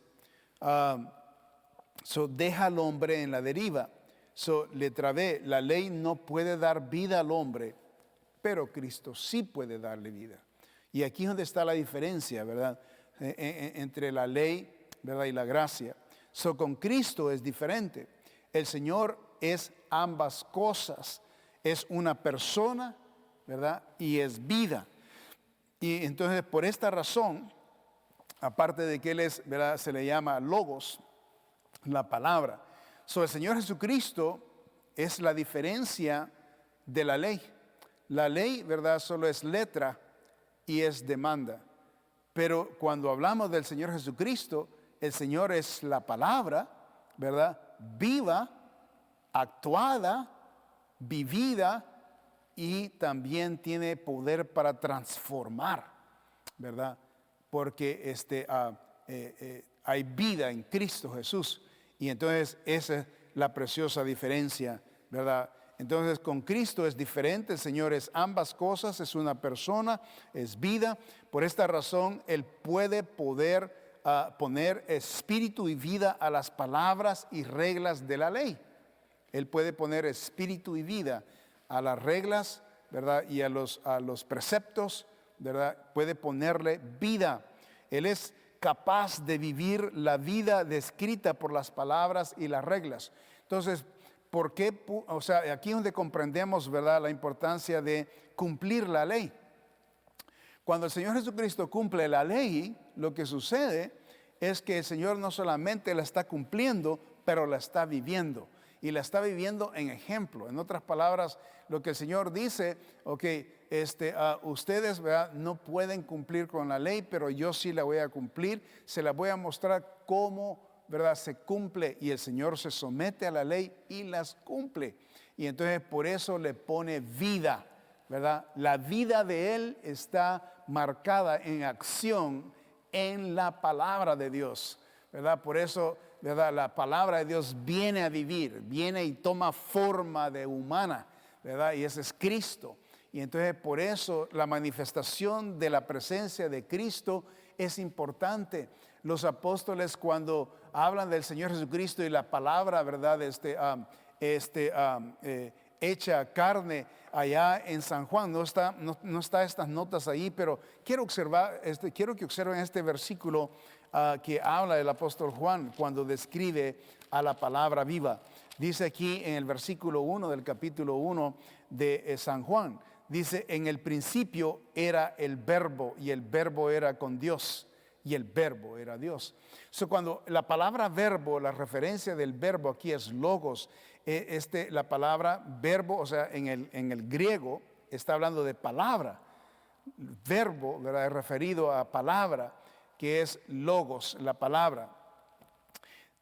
Speaker 1: deja al hombre en la deriva. Letra B, la ley no puede dar vida al hombre, pero Cristo sí puede darle vida. Y aquí es donde está la diferencia, ¿verdad?, entre la ley, ¿verdad?, y la gracia. Con Cristo es diferente. El Señor es ambas cosas. Es una persona, ¿verdad?, y es vida. Y entonces, por esta razón, aparte de que Él es, ¿verdad?, se le llama Logos, la palabra. El Señor Jesucristo es la diferencia de la ley. La ley, ¿verdad?, solo es letra y es demanda. Pero cuando hablamos del Señor Jesucristo, el Señor es la palabra, ¿verdad?, viva, actuada, vivida, y también tiene poder para transformar, ¿verdad? Porque hay vida en Cristo Jesús. Y entonces esa es la preciosa diferencia, ¿verdad? Entonces con Cristo es diferente. El Señor es ambas cosas, es una persona, es vida. Por esta razón Él puede poner espíritu y vida a las palabras y reglas de la ley. Él puede poner espíritu y vida a las reglas, ¿verdad?, y a los preceptos, ¿verdad? Puede ponerle vida. Él es capaz de vivir la vida descrita por las palabras y las reglas. Entonces, ¿por qué? Aquí es donde comprendemos, ¿verdad?, la importancia de cumplir la ley. Cuando el Señor Jesucristo cumple la ley, lo que sucede es que el Señor no solamente la está cumpliendo, pero la está viviendo. Y la está viviendo en ejemplo. En otras palabras, lo que el Señor dice, ustedes, ¿verdad?, no pueden cumplir con la ley, pero yo sí la voy a cumplir. Se la voy a mostrar cómo, ¿verdad?, se cumple. Y el Señor se somete a la ley y las cumple. Y entonces por eso le pone vida, ¿verdad? La vida de Él está marcada en acción en la palabra de Dios, ¿verdad? Por eso, ¿verdad?, la palabra de Dios viene a vivir, viene y toma forma de humana, ¿verdad? Y ese es Cristo. Y entonces por eso la manifestación de la presencia de Cristo es importante. los apóstoles cuando hablan del Señor Jesucristo y la palabra, ¿verdad? Hecha carne allá en San Juan. No está estas notas ahí, pero quiero que observen este versículo que habla el apóstol Juan cuando describe a la palabra viva. Dice aquí en el versículo 1 del capítulo 1 de San Juan, dice: en el principio era el verbo, y el verbo era con Dios, y el verbo era Dios. Cuando la palabra verbo, la referencia del verbo aquí es logos. La palabra verbo, o sea, en el griego está hablando de palabra. Verbo, ¿verdad?, es referido a palabra, que es logos, la palabra.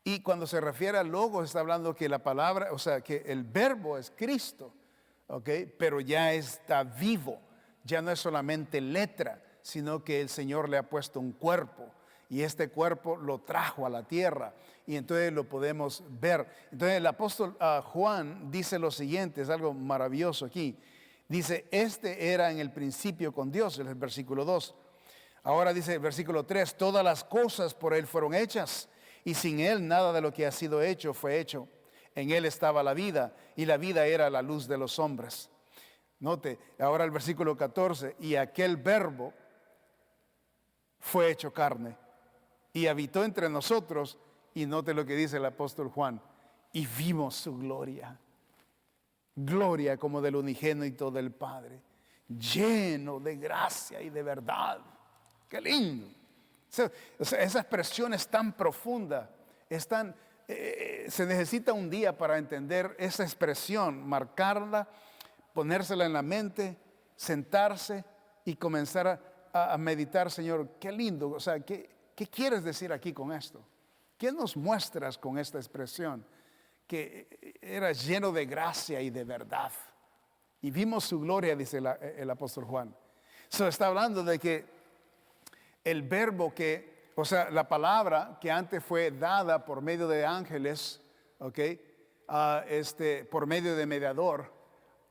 Speaker 1: Y cuando se refiere a logos está hablando que la palabra, o sea, que el verbo es Cristo, ¿ok? Pero ya está vivo, ya no es solamente letra, sino que el Señor le ha puesto un cuerpo, y este cuerpo lo trajo a la tierra, y entonces lo podemos ver. Entonces el apóstol Juan dice lo siguiente, es algo maravilloso aquí. Dice: este era en el principio con Dios, es el versículo 2. Ahora dice el versículo 3: todas las cosas por Él fueron hechas, y sin Él nada de lo que ha sido hecho fue hecho. En Él estaba la vida, y la vida era la luz de los hombres. Note, ahora el versículo 14: y aquel verbo fue hecho carne, y habitó entre nosotros, y note lo que dice el apóstol Juan: y vimos su gloria. Gloria como del unigénito del Padre, lleno de gracia y de verdad. ¡Qué lindo! Esa expresión es tan profunda, se necesita un día para entender esa expresión, marcarla, ponérsela en la mente, sentarse y comenzar a meditar. Señor, qué lindo, o sea, ¿qué quieres decir aquí con esto? ¿Qué nos muestras con esta expresión? Que era lleno de gracia y de verdad. Y vimos su gloria, dice el apóstol Juan. Está hablando de que el verbo o sea, la palabra que antes fue dada por medio de ángeles, por medio de mediador,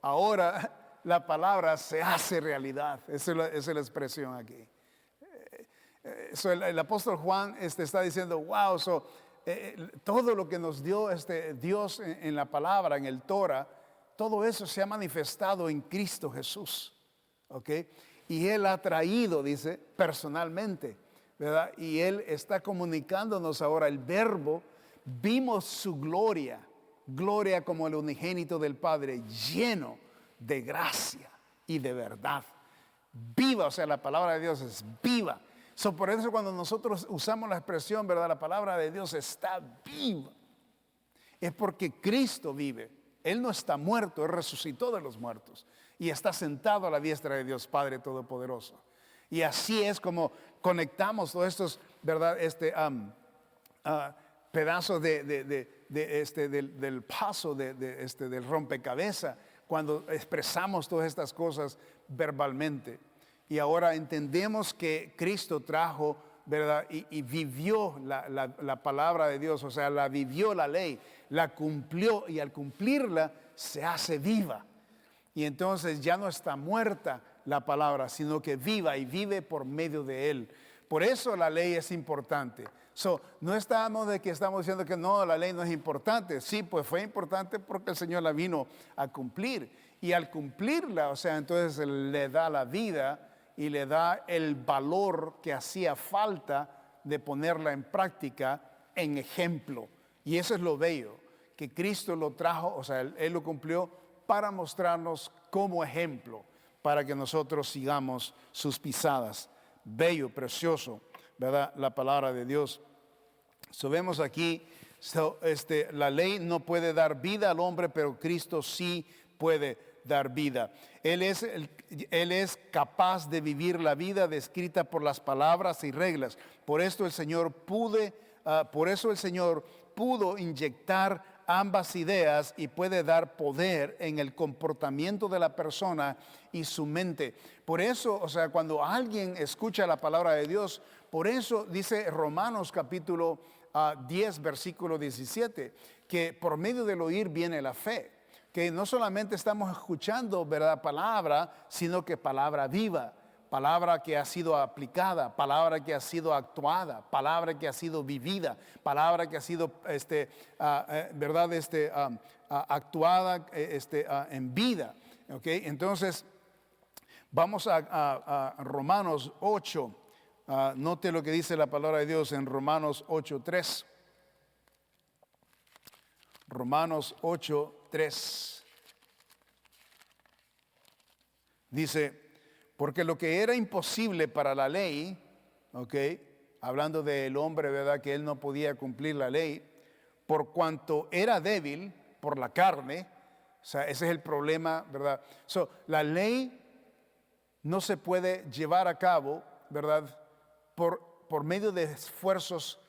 Speaker 1: ahora la palabra se hace realidad. Esa es la expresión aquí. El apóstol Juan está diciendo: wow, todo lo que nos dio Dios en la palabra, en el Torah, todo eso se ha manifestado en Cristo Jesús. Y Él ha traído, dice, personalmente, ¿verdad? Y Él está comunicándonos ahora el verbo. Vimos su gloria, gloria como el unigénito del Padre, lleno de gracia y de verdad. Viva, o sea, la palabra de Dios es viva. Por eso cuando nosotros usamos la expresión, ¿verdad?, la palabra de Dios está viva, es porque Cristo vive. Él no está muerto, Él resucitó de los muertos y está sentado a la diestra de Dios Padre Todopoderoso. Y así es como conectamos todos estos, ¿verdad?, pedazos del paso del rompecabezas, cuando expresamos todas estas cosas verbalmente. Y ahora entendemos que Cristo trajo, ¿verdad?, y vivió la palabra de Dios, o sea, la vivió la ley, la cumplió, y al cumplirla se hace viva. Y entonces ya no está muerta la palabra, sino que viva, y vive por medio de Él. Por eso la ley es importante. No estamos diciendo que no, la ley no es importante. Sí, pues fue importante porque el Señor la vino a cumplir. Y al cumplirla, o sea, entonces le da la vida y le da el valor que hacía falta de ponerla en práctica en ejemplo. Y eso es lo bello, que Cristo lo trajo, o sea, Él lo cumplió para mostrarnos como ejemplo, para que nosotros sigamos sus pisadas. Bello, precioso, ¿verdad?, la palabra de Dios. Vemos aquí, la ley no puede dar vida al hombre, pero Cristo sí puede dar vida. Él es capaz de vivir la vida descrita por las palabras y reglas. Por eso el Señor pudo inyectar ambas ideas y puede dar poder en el comportamiento de la persona y su mente. Por eso, o sea, cuando alguien escucha la palabra de Dios, por eso dice Romanos capítulo 10, versículo 17, que por medio del oír viene la fe. Que no solamente estamos escuchando, ¿verdad?, palabra, sino que palabra viva. palabra que ha sido aplicada, palabra que ha sido actuada, palabra que ha sido vivida, palabra que ha sido ¿verdad? Actuada en vida. ¿Okay? Entonces, vamos a Romanos 8. Note lo que dice la palabra de Dios en Romanos 8:3. Romanos 8:3. Dice, porque lo que era imposible para la ley, hablando del hombre, ¿verdad? Que él no podía cumplir la ley, por cuanto era débil por la carne. O sea, ese es el problema, ¿verdad? La ley no se puede llevar a cabo, ¿verdad? Por medio de esfuerzos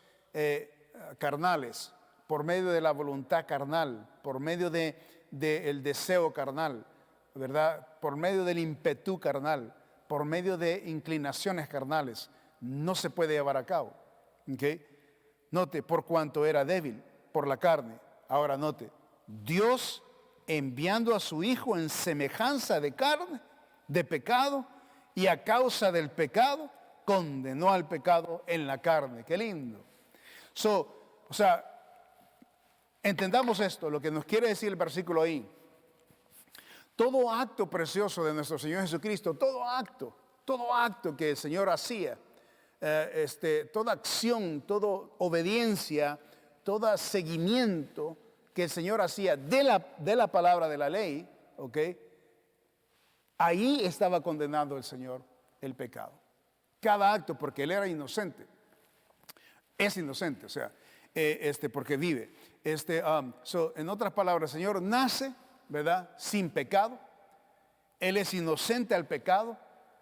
Speaker 1: carnales, por medio de la voluntad carnal, por medio del deseo carnal, ¿verdad? Por medio del ímpetu carnal, por medio de inclinaciones carnales. No se puede llevar a cabo. ¿Okay? Note, por cuanto era débil por la carne. Ahora note, Dios enviando a su Hijo en semejanza de carne, de pecado, y a causa del pecado, condenó al pecado en la carne. Qué lindo. O sea, entendamos esto, lo que nos quiere decir el versículo ahí. Todo acto precioso de nuestro Señor Jesucristo, todo acto que el Señor hacía, toda acción, toda obediencia, todo seguimiento que el Señor hacía de la palabra de la ley, ahí estaba condenando el Señor el pecado. Cada acto, porque Él era inocente, es inocente, o sea, porque vive. En otras palabras, el Señor nace, ¿verdad? Sin pecado. Él es inocente al pecado.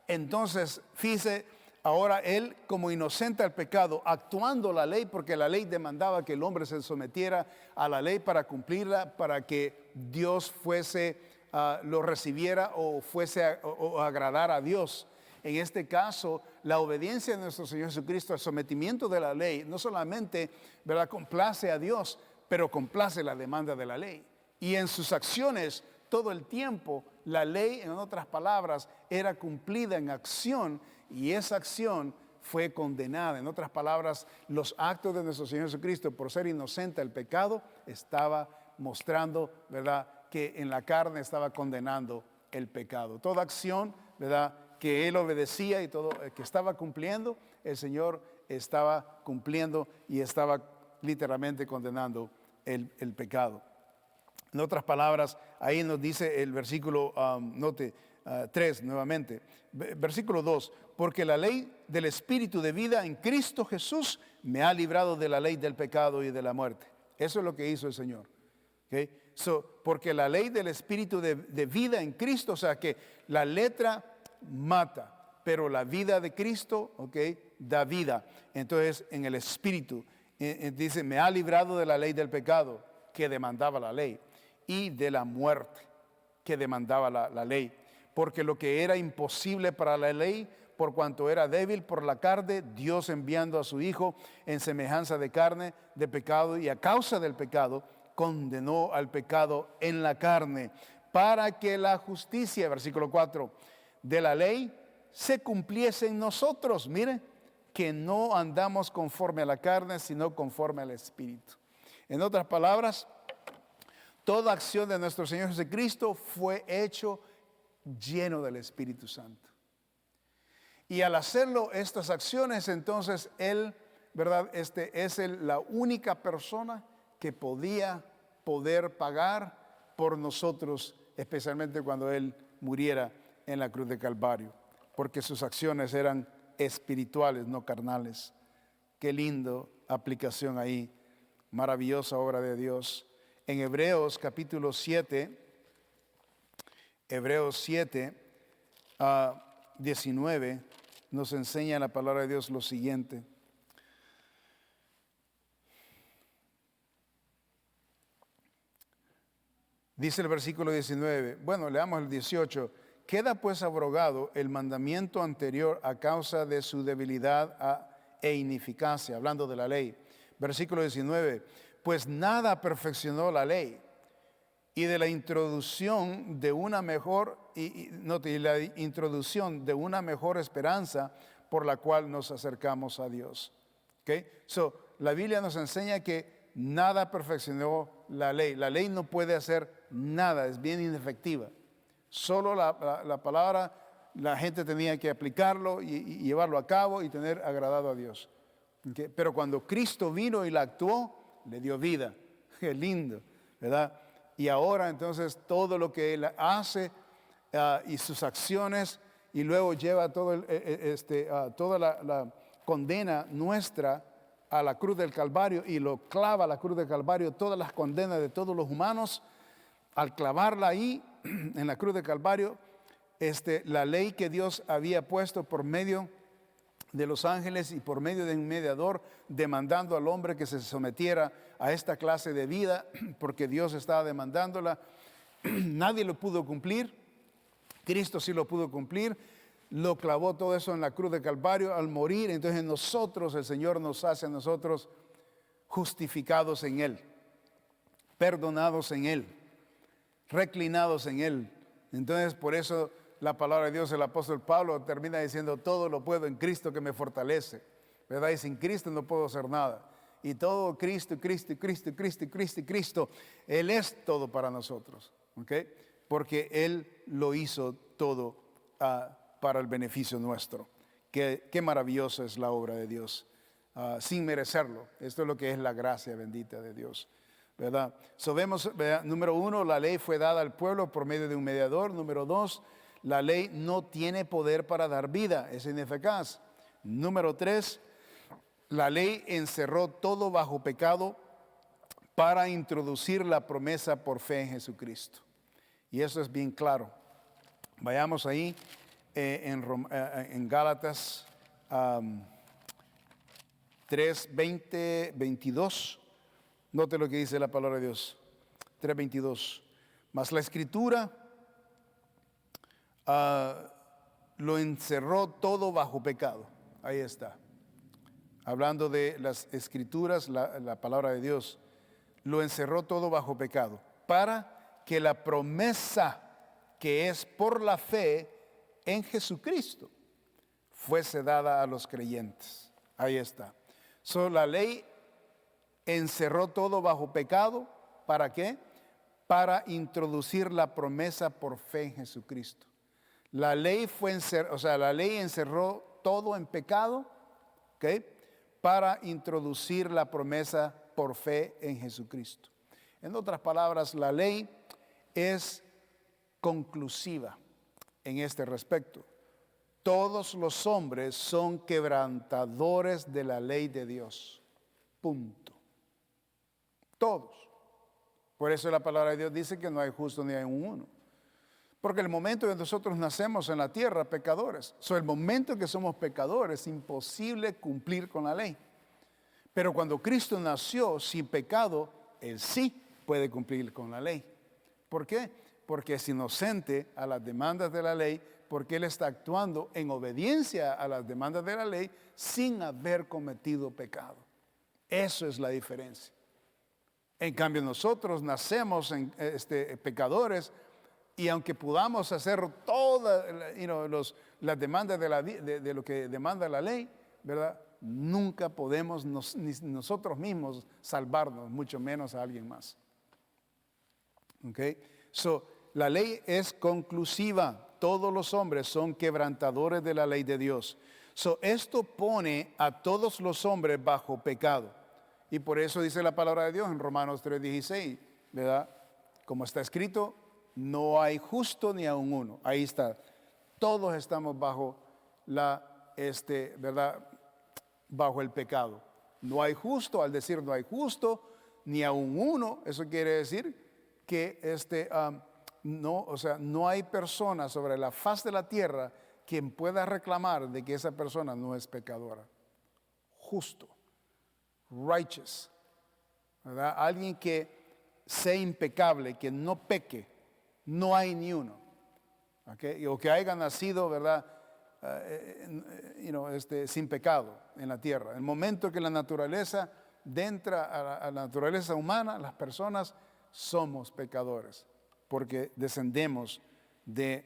Speaker 1: Entonces, fíjese, ahora Él como inocente al pecado, actuando la ley, porque la ley demandaba que el hombre se sometiera a la ley para cumplirla, para que Dios lo recibiera o o agradara a Dios. En este caso, la obediencia de nuestro Señor Jesucristo, el sometimiento de la ley, no solamente, ¿verdad?, complace a Dios, pero complace la demanda de la ley. Y en sus acciones, todo el tiempo, la ley, en otras palabras, era cumplida en acción, y esa acción fue condenada. En otras palabras, los actos de nuestro Señor Jesucristo, por ser inocente al pecado, estaba mostrando, ¿verdad?, que en la carne estaba condenando el pecado. Toda acción, ¿verdad?, que Él obedecía y todo que estaba cumpliendo, el Señor estaba cumpliendo y estaba literalmente condenando el pecado. En otras palabras, ahí nos dice el versículo 3 nuevamente. Versículo 2, porque la ley del Espíritu de vida en Cristo Jesús me ha librado de la ley del pecado y de la muerte. Eso es lo que hizo el Señor. Porque la ley del Espíritu de vida en Cristo, o sea que la letra mata, pero la vida de Cristo, da vida. Entonces, en el Espíritu, dice, me ha librado de la ley del pecado que demandaba la ley y de la muerte que demandaba la ley. Porque lo que era imposible para la ley, por cuanto era débil por la carne, Dios enviando a su Hijo en semejanza de carne, de pecado, y a causa del pecado, condenó al pecado en la carne, para que la justicia, versículo 4, de la ley se cumpliese en nosotros. Mire, que no andamos conforme a la carne, sino conforme al Espíritu. En otras palabras, toda acción de nuestro Señor Jesucristo fue hecho lleno del Espíritu Santo. Y al hacerlo estas acciones, entonces Él, ¿verdad? Es la única persona que poder pagar por nosotros, especialmente cuando Él muriera en la cruz de Calvario, porque sus acciones eran espirituales, no carnales. Qué lindo aplicación ahí, maravillosa obra de Dios. En Hebreos capítulo 7, Hebreos 7, 19, nos enseña la palabra de Dios lo siguiente. Dice el versículo 19, bueno, leamos el 18. Queda pues abrogado el mandamiento anterior a causa de su debilidad e ineficacia, hablando de la ley. Versículo 19, pues nada perfeccionó la ley, y de la introducción de una mejor, y la introducción de una mejor esperanza por la cual nos acercamos a Dios. ¿Okay? So, la Biblia nos enseña que nada perfeccionó la ley. La ley no puede hacer nada, es bien inefectiva. Solo la palabra, la gente tenía que aplicarlo y llevarlo a cabo y tener agradado a Dios. ¿Okay? Pero cuando Cristo vino y la actuó, le dio vida. Qué lindo, ¿verdad? Y ahora entonces todo lo que Él hace y sus acciones, y luego lleva todo toda la condena nuestra a la cruz del Calvario y lo clava a la cruz del Calvario, todas las condenas de todos los humanos, al clavarla ahí en la cruz del Calvario, la ley que Dios había puesto por medio de los ángeles y por medio de un mediador, demandando al hombre que se sometiera a esta clase de vida, porque Dios estaba demandándola. Nadie lo pudo cumplir, Cristo sí lo pudo cumplir, lo clavó todo eso en la cruz de Calvario al morir. Entonces nosotros, el Señor nos hace a nosotros justificados en Él, perdonados en Él, reclinados en Él. Entonces por eso la palabra de Dios, el apóstol Pablo termina diciendo: todo lo puedo en Cristo que me fortalece, ¿verdad? Y sin Cristo no puedo hacer nada. Y todo Cristo, Cristo, Cristo, Cristo, Cristo, Cristo, Él es todo para nosotros, ¿ok? Porque Él lo hizo todo para el beneficio nuestro. Qué maravillosa es la obra de Dios, sin merecerlo. Esto es lo que es la gracia bendita de Dios, ¿verdad? So vemos, ¿verdad? Número 1, la ley fue dada al pueblo por medio de un mediador. Número 2, la ley no tiene poder para dar vida, es ineficaz. Número 3, la ley encerró todo bajo pecado para introducir la promesa por fe en Jesucristo. Y eso es bien claro. Vayamos ahí en Gálatas 3, 20, 22. Note lo que dice la palabra de Dios. 3, 22. Mas la Escritura lo encerró todo bajo pecado. Ahí está. Hablando de las Escrituras, la palabra de Dios, lo encerró todo bajo pecado, para que la promesa que es por la fe en Jesucristo fuese dada a los creyentes. Ahí está. So, la ley encerró todo bajo pecado. ¿Para qué? Para introducir la promesa por fe en Jesucristo. La ley la ley encerró todo en pecado, ¿ok? Para introducir la promesa por fe en Jesucristo. En otras palabras, la ley es conclusiva en este respecto. Todos los hombres son quebrantadores de la ley de Dios. Punto. Todos. Por eso la palabra de Dios dice que no hay justo ni hay uno. Porque el momento que nosotros nacemos en la tierra, pecadores. El momento que somos pecadores, es imposible cumplir con la ley. Pero cuando Cristo nació sin pecado, Él sí puede cumplir con la ley. ¿Por qué? Porque es inocente a las demandas de la ley, porque Él está actuando en obediencia a las demandas de la ley sin haber cometido pecado. Eso es la diferencia. En cambio, nosotros nacemos pecadores, y aunque podamos hacer todas las demandas de lo que demanda la ley, ¿verdad? Nunca podemos ni nosotros mismos salvarnos, mucho menos a alguien más. Okay? La ley es conclusiva. Todos los hombres son quebrantadores de la ley de Dios. Esto pone a todos los hombres bajo pecado. Y por eso dice la palabra de Dios en Romanos 3:16, ¿verdad? Como está escrito, no hay justo ni aun uno. Ahí está. Todos estamos bajo ¿verdad? Bajo el pecado. No hay justo. Al decir no hay justo ni aun uno, eso quiere decir que no hay persona sobre la faz de la tierra quien pueda reclamar de que esa persona no es pecadora. Justo. Righteous. ¿Verdad? Alguien que sea impecable, que no peque. No hay ni uno, ¿okay? O que haya nacido, ¿verdad? Sin pecado en la tierra. El momento que la naturaleza entra a la naturaleza humana, las personas somos pecadores, porque descendemos del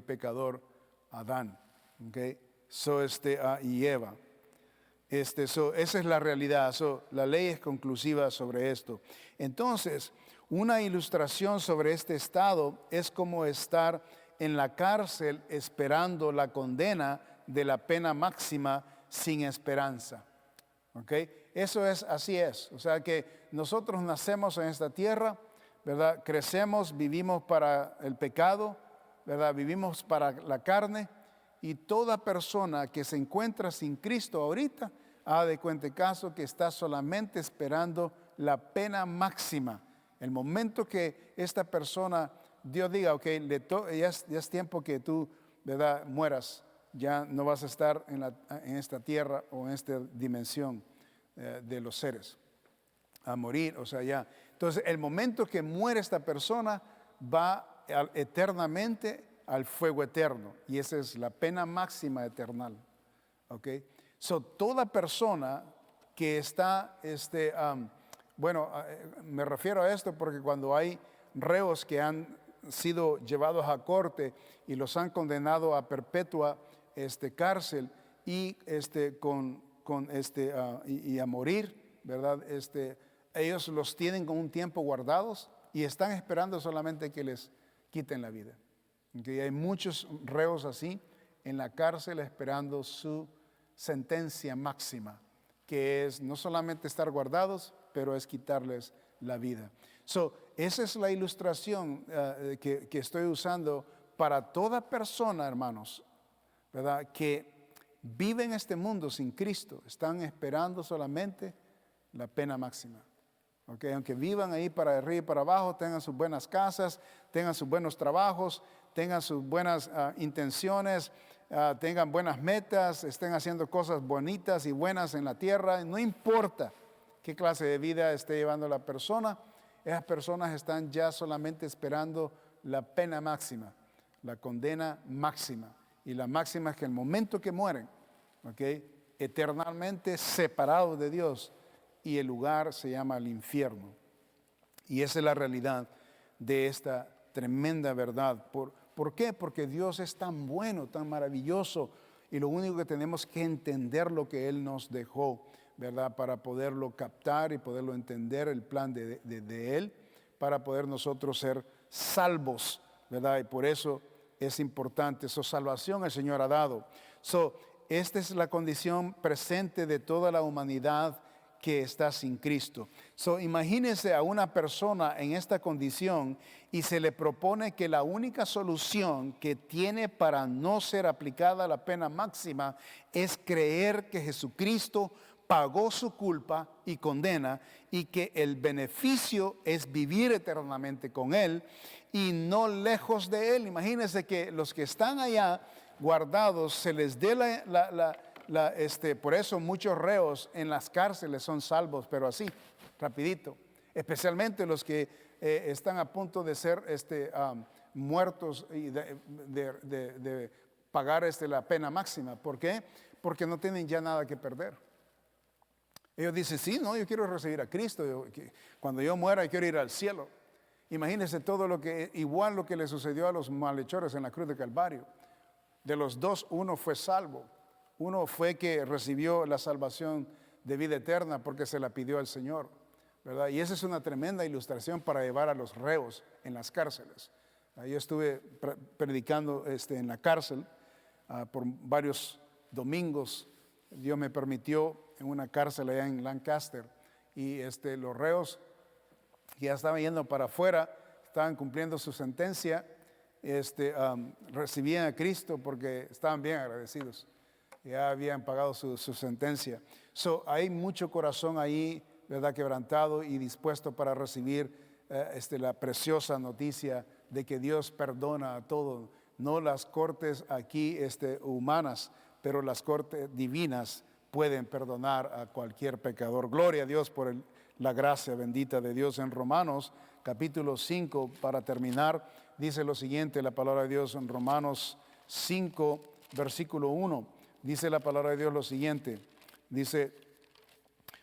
Speaker 1: pecador Adán, ¿okay? Y Eva. Esa es la realidad. La ley es conclusiva sobre esto. Entonces, una ilustración sobre este estado es como estar en la cárcel esperando la condena de la pena máxima sin esperanza. ¿Okay? Así es. O sea que nosotros nacemos en esta tierra, ¿verdad? Crecemos, vivimos para el pecado, ¿verdad? Vivimos para la carne, y toda persona que se encuentra sin Cristo ahorita, haga de cuenta caso que está solamente esperando la pena máxima. El momento que esta persona, Dios diga, ok, ya es tiempo que tú, ¿verdad?, mueras, ya no vas a estar en esta tierra o en esta dimensión de los seres, a morir, o sea, ya. Entonces, el momento que muere esta persona, va eternamente al fuego eterno, y esa es la pena máxima eternal. ¿Ok? Toda persona que está, me refiero a esto porque cuando hay reos que han sido llevados a corte y los han condenado a perpetua cárcel y y a morir, ¿verdad? Ellos los tienen con un tiempo guardados y están esperando solamente que les quiten la vida. ¿Okay? Hay muchos reos así en la cárcel esperando su sentencia máxima, que es no solamente estar guardados, pero es quitarles la vida. Esa es la ilustración que estoy usando para toda persona, hermanos, ¿verdad?, que vive en este mundo sin Cristo. Están esperando solamente la pena máxima. Okay, aunque vivan ahí para arriba y para abajo, tengan sus buenas casas, tengan sus buenos trabajos, tengan sus buenas intenciones, tengan buenas metas, estén haciendo cosas bonitas y buenas en la tierra, no importa qué clase de vida esté llevando la persona, esas personas están ya solamente esperando la pena máxima, la condena máxima. Y la máxima es que el momento que mueren, okay, eternamente separados de Dios, y el lugar se llama el infierno. Y esa es la realidad de esta tremenda verdad. ¿Por qué? Porque Dios es tan bueno, tan maravilloso, y lo único que tenemos que entender lo que Él nos dejó, ¿verdad? Para poderlo captar y poderlo entender, el plan de Él, para poder nosotros ser salvos, ¿verdad? Y por eso es importante. Salvación el Señor ha dado. Esta es la condición presente de toda la humanidad que está sin Cristo. Imagínense a una persona en esta condición y se le propone que la única solución que tiene para no ser aplicada la pena máxima es creer que Jesucristo pagó su culpa y condena, y que el beneficio es vivir eternamente con Él y no lejos de Él. Imagínense que los que están allá guardados se les dé por eso muchos reos en las cárceles son salvos, pero así, rapidito. Especialmente los que están a punto de ser muertos y de pagar la pena máxima. ¿Por qué? Porque no tienen ya nada que perder. Ellos dicen, sí, no, yo quiero recibir a Cristo. Cuando yo muera, yo quiero ir al cielo. Imagínense todo igual lo que le sucedió a los malhechores en la cruz de Calvario. De los dos, uno fue salvo. Uno fue que recibió la salvación de vida eterna porque se la pidió al Señor, ¿verdad? Y esa es una tremenda ilustración para llevar a los reos en las cárceles. Yo estuve predicando en la cárcel por varios domingos. Dios me permitió en una cárcel allá en Lancaster, y los reos que ya estaban yendo para afuera, estaban cumpliendo su sentencia, recibían a Cristo porque estaban bien agradecidos. Ya habían pagado su sentencia. Hay mucho corazón ahí, ¿verdad?, quebrantado y dispuesto para recibir la preciosa noticia de que Dios perdona a todos. No las cortes aquí humanas, pero las cortes divinas pueden perdonar a cualquier pecador. Gloria a Dios por la gracia bendita de Dios. En Romanos capítulo 5, para terminar, dice lo siguiente, la palabra de Dios en Romanos 5, versículo 1. Dice la palabra de Dios lo siguiente, dice,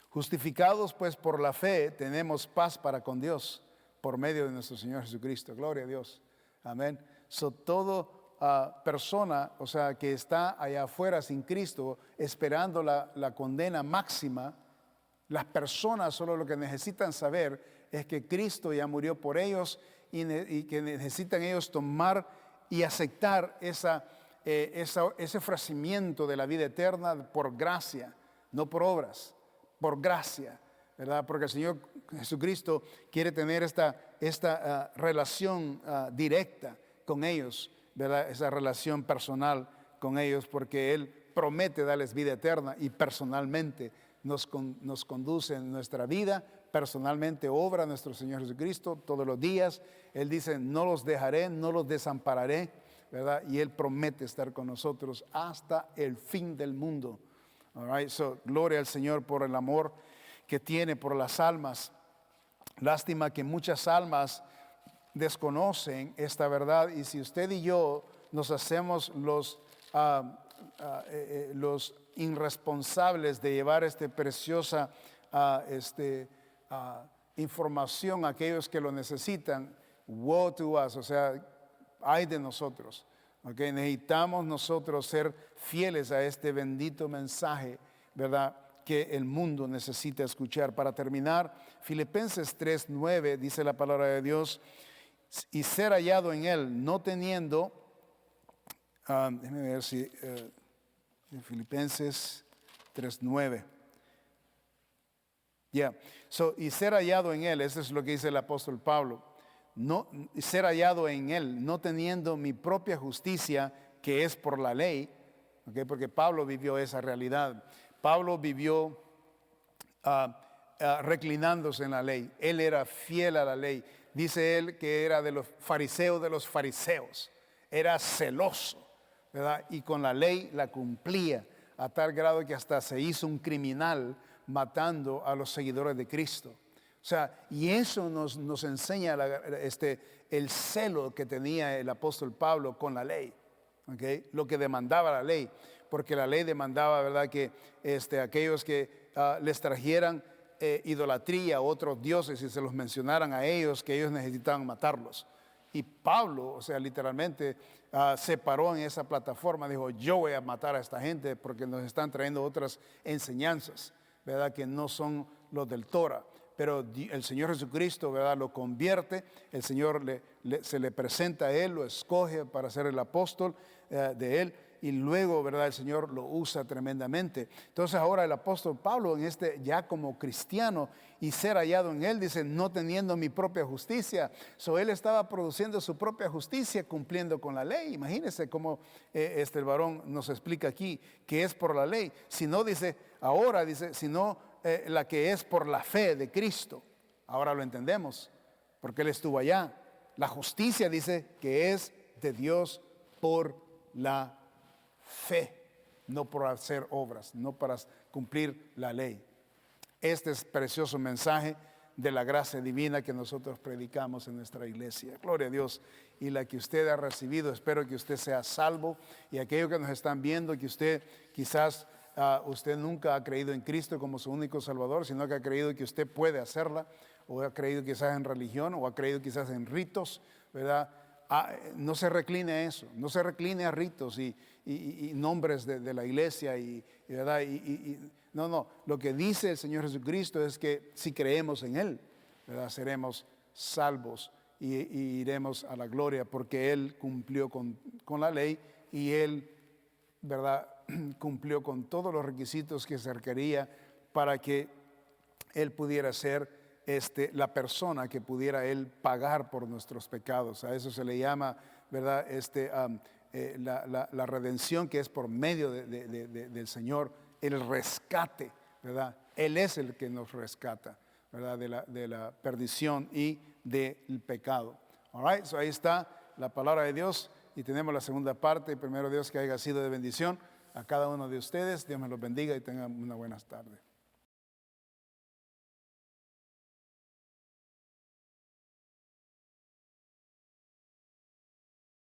Speaker 1: Justificados pues por la fe, tenemos paz para con Dios por medio de nuestro Señor Jesucristo. Gloria a Dios. Amén. Todo persona, o sea, que está allá afuera sin Cristo, esperando la condena máxima, las personas solo lo que necesitan saber es que Cristo ya murió por ellos y que necesitan ellos tomar y aceptar ese ofrecimiento de la vida eterna por gracia, no por obras, por gracia, ¿verdad? Porque el Señor Jesucristo quiere tener esta relación directa con ellos, ¿verdad? Esa relación personal con ellos, porque Él promete darles vida eterna y personalmente nos conduce en nuestra vida, personalmente obra nuestro Señor Jesucristo todos los días. Él dice, no los dejaré, no los desampararé, ¿verdad? Y Él promete estar con nosotros hasta el fin del mundo. All right? So, gloria al Señor por el amor que tiene por las almas. Lástima que muchas almas desconocen esta verdad, y si usted y yo nos hacemos los irresponsables de llevar esta preciosa información a aquellos que lo necesitan, woe to us, o sea, ay de nosotros. Okay, necesitamos nosotros ser fieles a este bendito mensaje, ¿verdad?, que el mundo necesita escuchar. Para terminar, Filipenses 3:9 dice la palabra de Dios, y ser hallado en Él, no teniendo, déjeme ver si, Filipenses 3:9. Y ser hallado en Él, eso es lo que dice el apóstol Pablo. No, ser hallado en Él, no teniendo mi propia justicia, que es por la ley, ¿okay? Porque Pablo vivió esa realidad. Pablo vivió reclinándose en la ley. Él era fiel a la ley. Dice él que era de los fariseos. Era celoso, ¿verdad? Y con la ley la cumplía a tal grado que hasta se hizo un criminal matando a los seguidores de Cristo. O sea, y eso nos enseña el celo que tenía el apóstol Pablo con la ley, ¿okay? Lo que demandaba la ley, porque la ley demandaba, ¿verdad?, que aquellos que les trajeran idolatría a otros dioses y se los mencionaran a ellos, que ellos necesitaban matarlos. Y Pablo, o sea, literalmente se paró en esa plataforma, dijo, yo voy a matar a esta gente porque nos están trayendo otras enseñanzas, ¿verdad?, que no son los del Torah. Pero el Señor Jesucristo, ¿verdad?, lo convierte, el Señor se le presenta a Él, lo escoge para ser el apóstol de Él, y luego, ¿verdad?, el Señor lo usa tremendamente. Entonces ahora el apóstol Pablo, ya como cristiano, y ser hallado en Él, dice, no teniendo mi propia justicia. Él estaba produciendo su propia justicia, cumpliendo con la ley. Imagínense cómo el varón nos explica aquí que es por la ley. Si no, dice, ahora dice, sino la que es por la fe de Cristo. Ahora lo entendemos, porque Él estuvo allá. La justicia dice que es de Dios por la fe, no por hacer obras, no para cumplir la ley. Este es precioso mensaje de la gracia divina que nosotros predicamos en nuestra iglesia. Gloria a Dios. Y la que usted ha recibido, espero que usted sea salvo. Y aquellos que nos están viendo, que usted quizás usted nunca ha creído en Cristo como su único Salvador, sino que ha creído que usted puede hacerla, o ha creído quizás en religión, o ha creído quizás en ritos, ¿verdad? No se recline a eso, no se recline a ritos y nombres de la iglesia, ¿verdad? No, lo que dice el Señor Jesucristo es que si creemos en Él, ¿verdad?, seremos salvos y iremos a la gloria, porque Él cumplió con la ley y Él, ¿verdad?, cumplió con todos los requisitos que se requería para que Él pudiera ser la persona que pudiera Él pagar por nuestros pecados. A eso se le llama, ¿verdad?, la redención, que es por medio del Señor, el rescate, ¿verdad? Él es el que nos rescata, ¿verdad?, de la perdición y del pecado. All right, so ahí está la palabra de Dios y tenemos la segunda parte. Primero Dios, que haya sido de bendición a cada uno de ustedes. Dios me los bendiga y tengan una buena tarde.